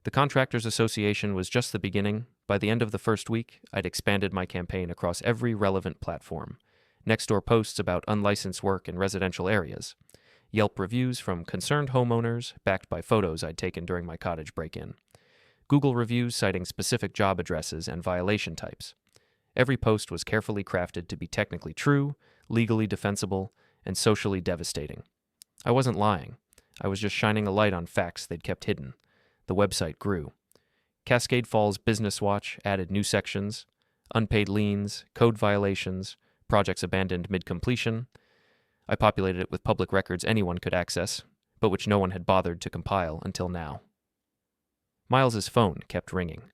The Contractors Association was just the beginning. By the end of the first week, I'd expanded my campaign across every relevant platform. Nextdoor posts about unlicensed work in residential areas. Yelp reviews from concerned homeowners, backed by photos I'd taken during my cottage break-in. Google reviews citing specific job addresses and violation types. Every post was carefully crafted to be technically true, legally defensible, and socially devastating. I wasn't lying. I was just shining a light on facts they'd kept hidden. The website grew. Cascade Falls Business Watch added new sections, unpaid liens, code violations, projects abandoned mid-completion. I populated it with public records anyone could access, but which no one had bothered to compile until now. Miles's phone kept ringing,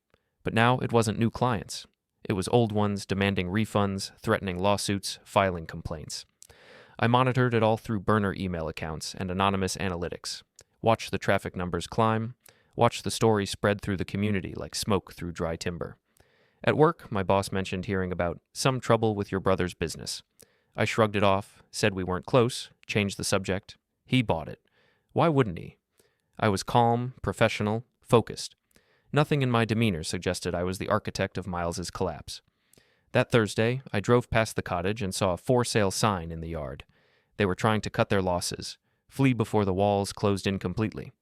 but now it wasn't new clients. It was old ones demanding refunds, threatening lawsuits, filing complaints. I monitored it all through burner email accounts and anonymous analytics, watched the traffic numbers climb, watched the story spread through the community like smoke through dry timber. At work, my boss mentioned hearing about some trouble with your brother's business. I shrugged it off, said we weren't close, changed the subject. He bought it. Why wouldn't he? I was calm, professional, focused. Nothing in my demeanor suggested I was the architect of Miles's collapse. That Thursday, I drove past the cottage and saw a for sale sign in the yard. They were trying to cut their losses, flee before the walls closed in completely.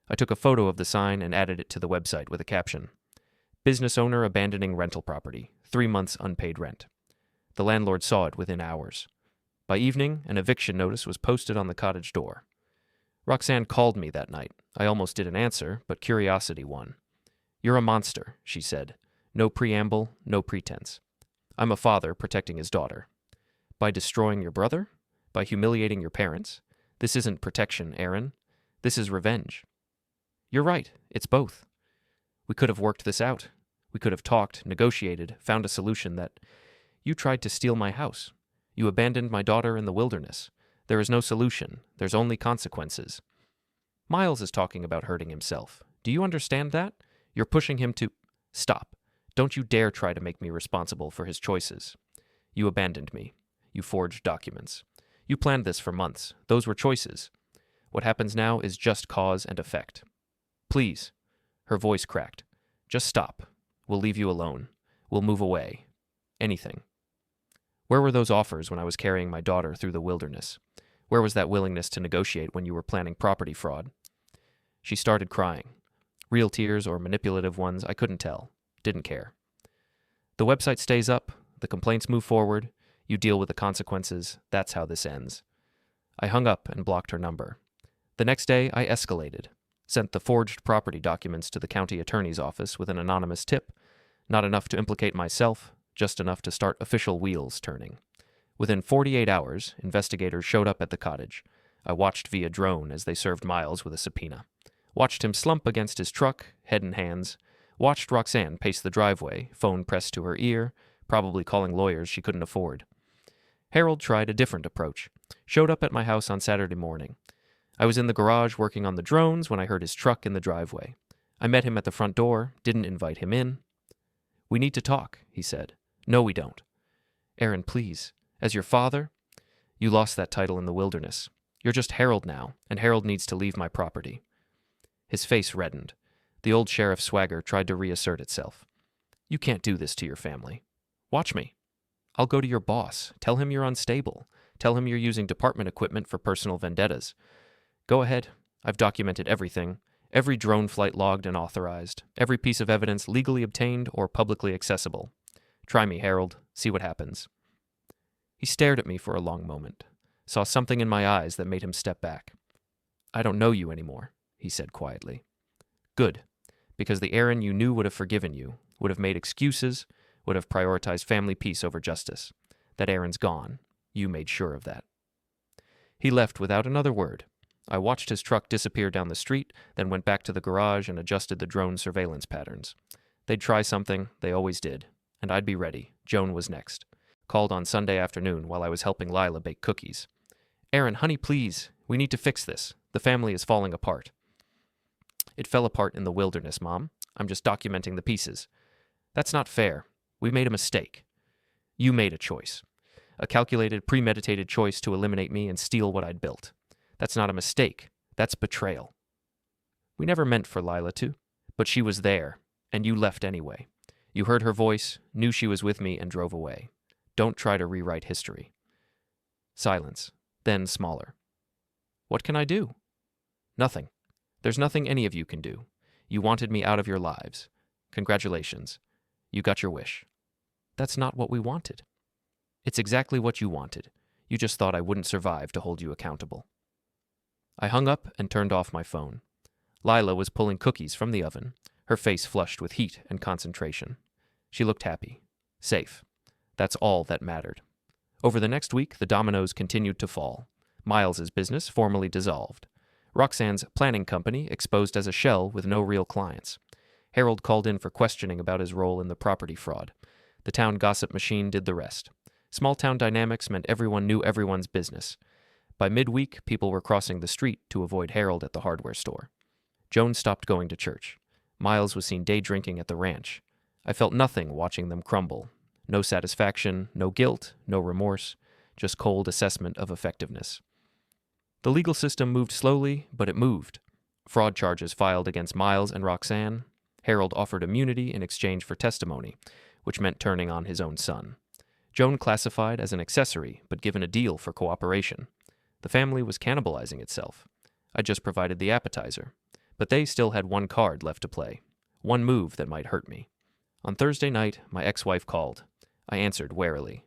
I took a photo of the sign and added it to the website with a caption. Business owner abandoning rental property, 3 months unpaid rent. The landlord saw it within hours. By evening, an eviction notice was posted on the cottage door. Roxanne called me that night. I almost didn't answer, but curiosity won. "You're a monster," she said. No preamble, no pretense. "I'm a father protecting his daughter." "By destroying your brother? By humiliating your parents? This isn't protection, Aaron. This is revenge." "You're right. It's both. We could have worked this out. We could have talked, negotiated, found a solution that... You tried to steal my house. You abandoned my daughter in the wilderness. There is no solution. There's only consequences. Miles is talking about hurting himself. Do you understand that? You're pushing him to... Stop. Don't you dare try to make me responsible for his choices. You abandoned me. You forged documents. You planned this for months. Those were choices. What happens now is just cause and effect. Please." Her voice cracked. "Just stop. We'll leave you alone. We'll move away. Anything. Where were those offers when I was carrying my daughter through the wilderness? Where was that willingness to negotiate when you were planning property fraud?" She started crying. Real tears or manipulative ones, I couldn't tell. Didn't care. "The website stays up. The complaints move forward. You deal with the consequences. That's how this ends." I hung up and blocked her number. The next day, I escalated. Sent the forged property documents to the county attorney's office with an anonymous tip. Not enough to implicate myself, just enough to start official wheels turning. Within 48 hours, investigators showed up at the cottage. I watched via drone as they served Miles with a subpoena. Watched him slump against his truck, head in hands. Watched Roxanne pace the driveway, phone pressed to her ear, probably calling lawyers she couldn't afford. Harold tried a different approach. Showed up at my house on Saturday morning. I was in the garage working on the drones when I heard his truck in the driveway. I met him at the front door, didn't invite him in. "We need to talk," he said. "No, we don't." "Aaron, please. As your father?" "You lost that title in the wilderness. You're just Harold now, and Harold needs to leave my property." His face reddened. The old sheriff's swagger tried to reassert itself. "You can't do this to your family. Watch me. I'll go to your boss. Tell him you're unstable. Tell him you're using department equipment for personal vendettas. Go ahead. I've documented everything. Every drone flight logged and authorized. Every piece of evidence legally obtained or publicly accessible. Try me, Harold. See what happens." He stared at me for a long moment. Saw something in my eyes that made him step back. "I don't know you anymore," he said quietly. "Good. Because the Aaron you knew would have forgiven you, would have made excuses, would have prioritized family peace over justice. That Aaron's gone. You made sure of that." He left without another word. I watched his truck disappear down the street, then went back to the garage and adjusted the drone surveillance patterns. They'd try something, they always did. And I'd be ready. Joan was next. Called on Sunday afternoon while I was helping Lila bake cookies. "Aaron, honey, please. We need to fix this. The family is falling apart." "It fell apart in the wilderness, Mom. I'm just documenting the pieces." "That's not fair. We made a mistake." "You made a choice. A calculated, premeditated choice to eliminate me and steal what I'd built. That's not a mistake. That's betrayal." "We never meant for Lila to. But she was there, and you left anyway. You heard her voice, knew she was with me, and drove away. Don't try to rewrite history." Silence, then smaller. "What can I do?" "Nothing. There's nothing any of you can do. You wanted me out of your lives. Congratulations. You got your wish." "That's not what we wanted." "It's exactly what you wanted. You just thought I wouldn't survive to hold you accountable." I hung up and turned off my phone. Lila was pulling cookies from the oven, her face flushed with heat and concentration. She looked happy. Safe. That's all that mattered. Over the next week, the dominoes continued to fall. Miles's business formally dissolved. Roxanne's planning company exposed as a shell with no real clients. Harold called in for questioning about his role in the property fraud. The town gossip machine did the rest. Small-town dynamics meant everyone knew everyone's business. By midweek, people were crossing the street to avoid Harold at the hardware store. Joan stopped going to church. Miles was seen day drinking at the ranch. I felt nothing watching them crumble. No satisfaction, no guilt, no remorse, just cold assessment of effectiveness. The legal system moved slowly, but it moved. Fraud charges filed against Miles and Roxanne. Harold offered immunity in exchange for testimony, which meant turning on his own son. Joan classified as an accessory, but given a deal for cooperation. The family was cannibalizing itself. I just provided the appetizer. But they still had one card left to play. One move that might hurt me. On Thursday night, my ex-wife called. I answered warily.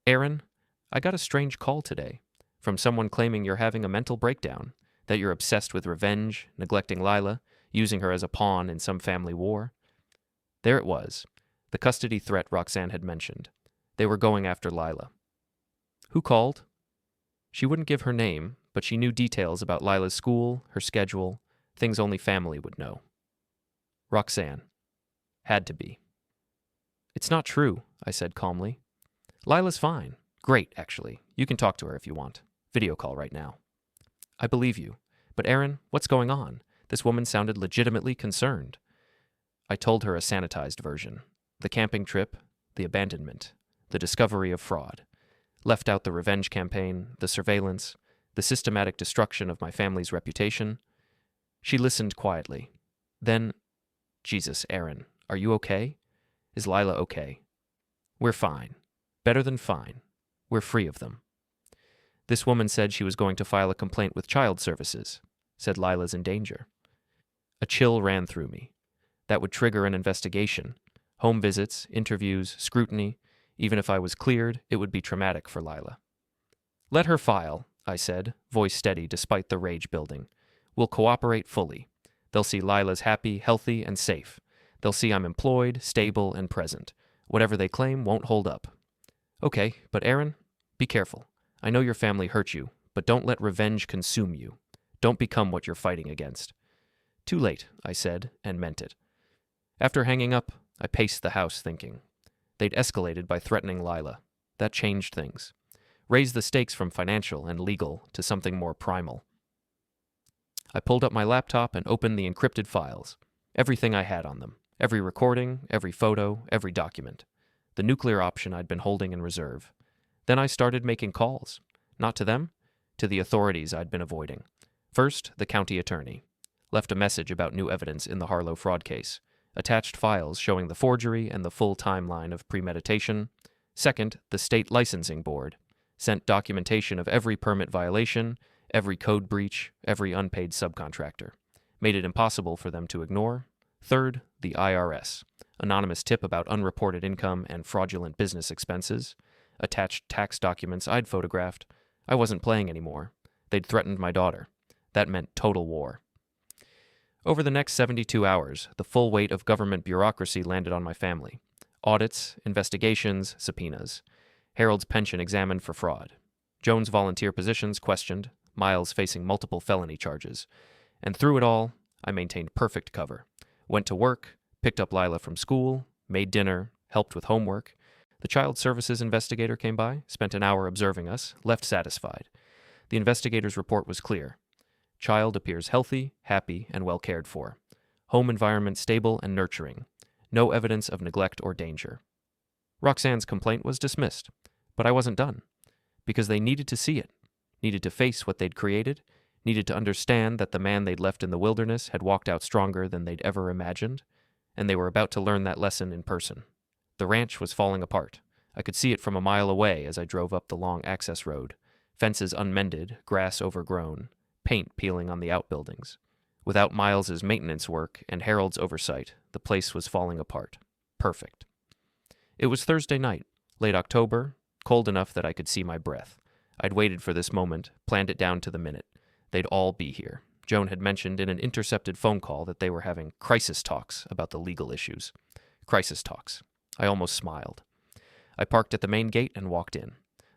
Aaron, I got a strange call today from someone claiming you're having a mental breakdown, that you're obsessed with revenge, neglecting Lila, using her as a pawn in some family war. There it was, the custody threat Roxanne had mentioned. They were going after Lila. Who called? She wouldn't give her name, but she knew details about Lila's school, her schedule, things only family would know. Roxanne. Had to be. It's not true, I said calmly. Lila's fine. Great, actually. You can talk to her if you want. Video call right now. I believe you. But Aaron, what's going on? This woman sounded legitimately concerned. I told her a sanitized version. The camping trip, the abandonment, the discovery of fraud. Left out the revenge campaign, the surveillance, the systematic destruction of my family's reputation. She listened quietly. Then, Jesus, Aaron, are you okay? Is Lila okay? We're fine. Better than fine. We're free of them. This woman said she was going to file a complaint with child services, said Lila's in danger. A chill ran through me. That would trigger an investigation. Home visits, interviews, scrutiny. Even if I was cleared, it would be traumatic for Lila. Let her file, I said, voice steady despite the rage building. We'll cooperate fully. They'll see Lila's happy, healthy, and safe. They'll see I'm employed, stable, and present. Whatever they claim won't hold up. Okay, but Aaron, be careful. I know your family hurt you, but don't let revenge consume you. Don't become what you're fighting against. Too late, I said, and meant it. After hanging up, I paced the house thinking. They'd escalated by threatening Lila. That changed things. Raised the stakes from financial and legal to something more primal. I pulled up my laptop and opened the encrypted files. Everything I had on them. Every recording, every photo, every document. The nuclear option I'd been holding in reserve. Then I started making calls. Not to them, to the authorities I'd been avoiding. First, the county attorney. Left a message about new evidence in the Harlow fraud case. Attached files showing the forgery and the full timeline of premeditation. Second, the state licensing board. Sent documentation of every permit violation, every code breach, every unpaid subcontractor. Made it impossible for them to ignore. Third, the IRS. Anonymous tip about unreported income and fraudulent business expenses. Attached tax documents I'd photographed. I wasn't playing anymore. They'd threatened my daughter. That meant total war. Over the next 72 hours, the full weight of government bureaucracy landed on my family. Audits, investigations, subpoenas. Harold's pension examined for fraud. Joan's volunteer positions questioned. Miles facing multiple felony charges. And through it all, I maintained perfect cover. Went to work, picked up Lila from school, made dinner, helped with homework. The child services investigator came by, spent an hour observing us, left satisfied. The investigator's report was clear. Child appears healthy, happy, and well cared for. Home environment stable and nurturing. No evidence of neglect or danger. Roxanne's complaint was dismissed, but I wasn't done. Because they needed to see it, needed to face what they'd created, needed to understand that the man they'd left in the wilderness had walked out stronger than they'd ever imagined, and they were about to learn that lesson in person. The ranch was falling apart. I could see it from a mile away as I drove up the long access road. Fences unmended, grass overgrown, paint peeling on the outbuildings. Without Miles's maintenance work and Harold's oversight, the place was falling apart. Perfect. It was Thursday night, late October, cold enough that I could see my breath. I'd waited for this moment, planned it down to the minute. They'd all be here. Joan had mentioned in an intercepted phone call that they were having crisis talks about the legal issues. Crisis talks. I almost smiled. I parked at the main gate and walked in.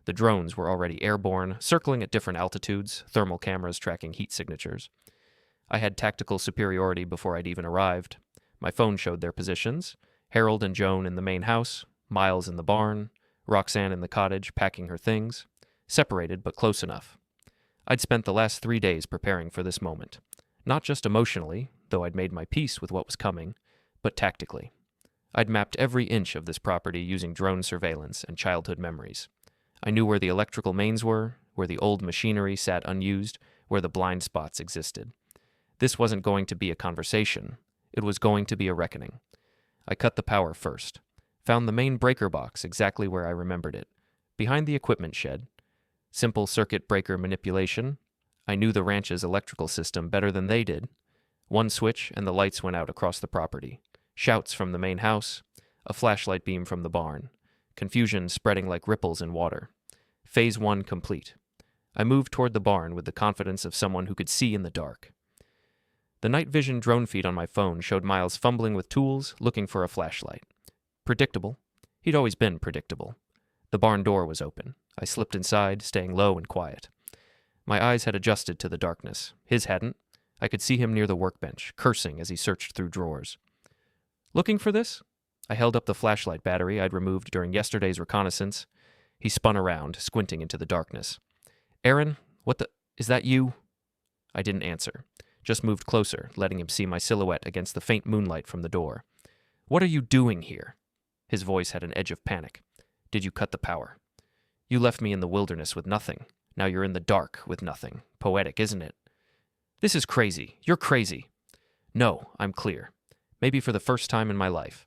The drones were already airborne, circling at different altitudes, thermal cameras tracking heat signatures. I had tactical superiority before I'd even arrived. My phone showed their positions. Harold and Joan in the main house, Miles in the barn, Roxanne in the cottage packing her things. Separated, but close enough. I'd spent the last 3 days preparing for this moment. Not just emotionally, though I'd made my peace with what was coming, but tactically. I'd mapped every inch of this property using drone surveillance and childhood memories. I knew where the electrical mains were, where the old machinery sat unused, where the blind spots existed. This wasn't going to be a conversation. It was going to be a reckoning. I cut the power first. Found the main breaker box exactly where I remembered it, behind the equipment shed. Simple circuit breaker manipulation. I knew the ranch's electrical system better than they did. One switch and the lights went out across the property. Shouts from the main house. A flashlight beam from the barn. Confusion spreading like ripples in water. Phase 1 complete. I moved toward the barn with the confidence of someone who could see in the dark. The night vision drone feed on my phone showed Miles fumbling with tools, looking for a flashlight. Predictable. He'd always been predictable. The barn door was open. I slipped inside, staying low and quiet. My eyes had adjusted to the darkness. His hadn't. I could see him near the workbench, cursing as he searched through drawers. Looking for this? I held up the flashlight battery I'd removed during yesterday's reconnaissance. He spun around, squinting into the darkness. Aaron, what the... is that you? I didn't answer. Just moved closer, letting him see my silhouette against the faint moonlight from the door. What are you doing here? His voice had an edge of panic. Did you cut the power? You left me in the wilderness with nothing. Now you're in the dark with nothing. Poetic, isn't it? This is crazy. You're crazy. No, I'm clear. Maybe for the first time in my life.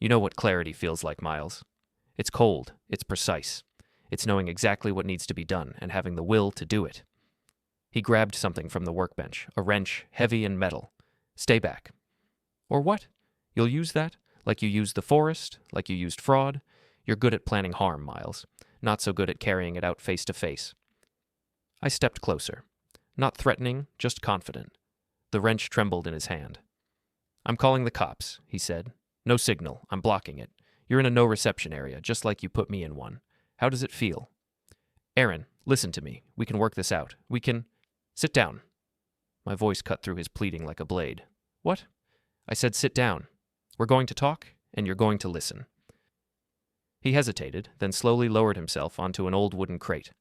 You know what clarity feels like, Miles. It's cold. It's precise. It's knowing exactly what needs to be done and having the will to do it. He grabbed something from the workbench, a wrench, heavy and metal. Stay back. Or what? You'll use that? Like you used the forest? Like you used fraud? You're good at planning harm, Miles. Not so good at carrying it out face to face. I stepped closer. Not threatening, just confident. The wrench trembled in his hand. I'm calling the cops, he said. No signal. I'm blocking it. You're in a no-reception area, just like you put me in one. How does it feel? Aaron, listen to me. We can work this out. We can... Sit down. My voice cut through his pleading like a blade. What? I said sit down. We're going to talk, and you're going to listen. He hesitated, then slowly lowered himself onto an old wooden crate.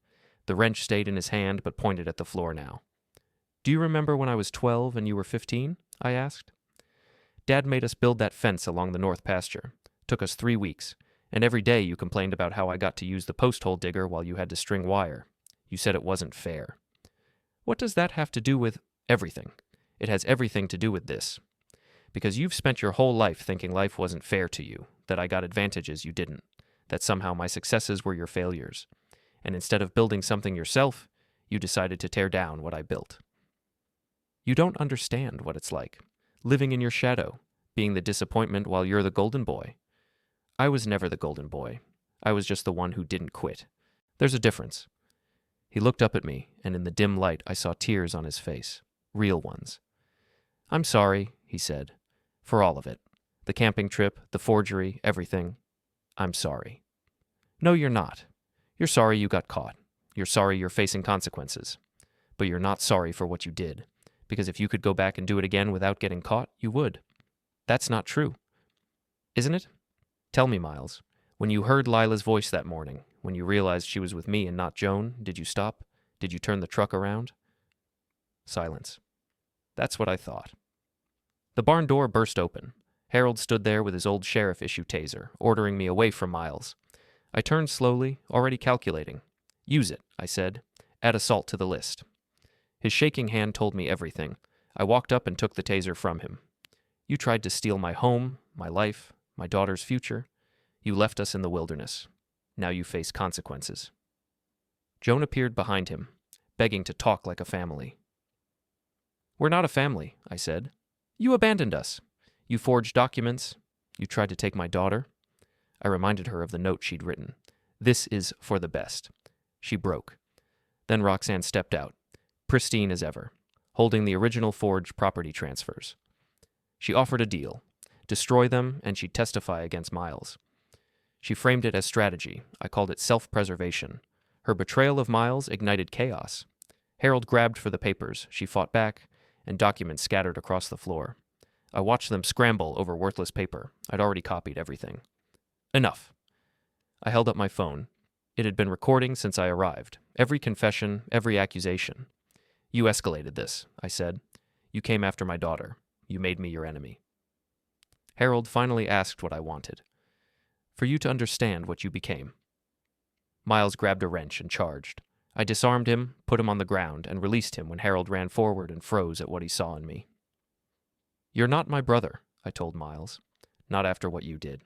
The wrench stayed in his hand, but pointed at the floor now. Do you remember when I was 12 and you were 15? I asked. Dad made us build that fence along the north pasture. Took us 3 weeks, and every day you complained about how I got to use the post hole digger while you had to string wire. You said it wasn't fair. What does that have to do with everything? It has everything to do with this. Because you've spent your whole life thinking life wasn't fair to you, that I got advantages you didn't, that somehow my successes were your failures. And instead of building something yourself, you decided to tear down what I built. You don't understand what it's like, living in your shadow, being the disappointment while you're the golden boy. I was never the golden boy. I was just the one who didn't quit. There's a difference. He looked up at me, and in the dim light I saw tears on his face, real ones. I'm sorry, he said, for all of it. The camping trip, the forgery, everything. I'm sorry. No, you're not. You're sorry you got caught. You're sorry you're facing consequences. But you're not sorry for what you did, because if you could go back and do it again without getting caught, you would. That's not true. Isn't it? Tell me, Miles, when you heard Lila's voice that morning, when you realized she was with me and not Joan, did you stop? Did you turn the truck around? Silence. That's what I thought. The barn door burst open. Harold stood there with his old sheriff-issue taser, ordering me away from Miles. I turned slowly, already calculating. Use it, I said. Add assault to the list. His shaking hand told me everything. I walked up and took the taser from him. You tried to steal my home, my life, my daughter's future. You left us in the wilderness. Now you face consequences. Joan appeared behind him, begging to talk like a family. We're not a family, I said. You abandoned us. You forged documents. You tried to take my daughter. I reminded her of the note she'd written. This is for the best. She broke. Then Roxanne stepped out, pristine as ever, holding the original forged property transfers. She offered a deal. Destroy them, and she'd testify against Miles. She framed it as strategy. I called it self-preservation. Her betrayal of Miles ignited chaos. Harold grabbed for the papers. She fought back, and documents scattered across the floor. I watched them scramble over worthless paper. I'd already copied everything. Enough. I held up my phone. It had been recording since I arrived. Every confession, every accusation. You escalated this, I said. You came after my daughter. You made me your enemy. Harold finally asked what I wanted. For you to understand what you became. Miles grabbed a wrench and charged. I disarmed him, put him on the ground, and released him when Harold ran forward and froze at what he saw in me. You're not my brother, I told Miles. Not after what you did.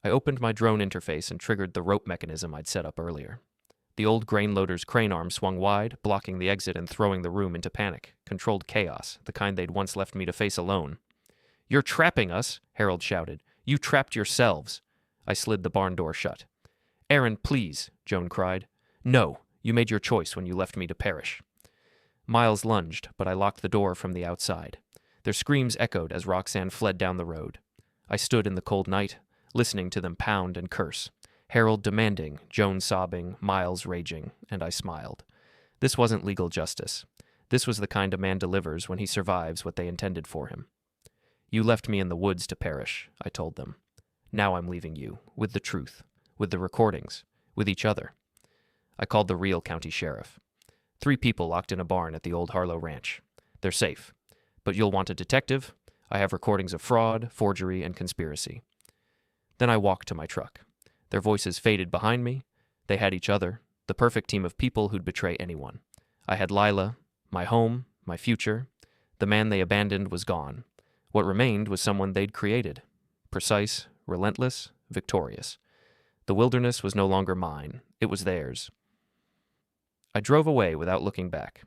I opened my drone interface and triggered the rope mechanism I'd set up earlier. The old grain loader's crane arm swung wide, blocking the exit and throwing the room into panic. Controlled chaos, the kind they'd once left me to face alone. You're trapping us, Harold shouted. You trapped yourselves. I slid the barn door shut. Aaron, please, Joan cried. No, you made your choice when you left me to perish. Miles lunged, but I locked the door from the outside. Their screams echoed as Roxanne fled down the road. I stood in the cold night, listening to them pound and curse. Harold demanding, Joan sobbing, Miles raging, and I smiled. This wasn't legal justice. This was the kind a man delivers when he survives what they intended for him. You left me in the woods to perish, I told them. Now I'm leaving you, with the truth, with the recordings, with each other. I called the real county sheriff. 3 people locked in a barn at the old Harlow Ranch. They're safe. But you'll want a detective? I have recordings of fraud, forgery, and conspiracy. Then I walked to my truck. Their voices faded behind me. They had each other, the perfect team of people who'd betray anyone. I had Lila, my home, my future. The man they abandoned was gone. What remained was someone they'd created. Precise, relentless, victorious. The wilderness was no longer mine. It was theirs. I drove away without looking back.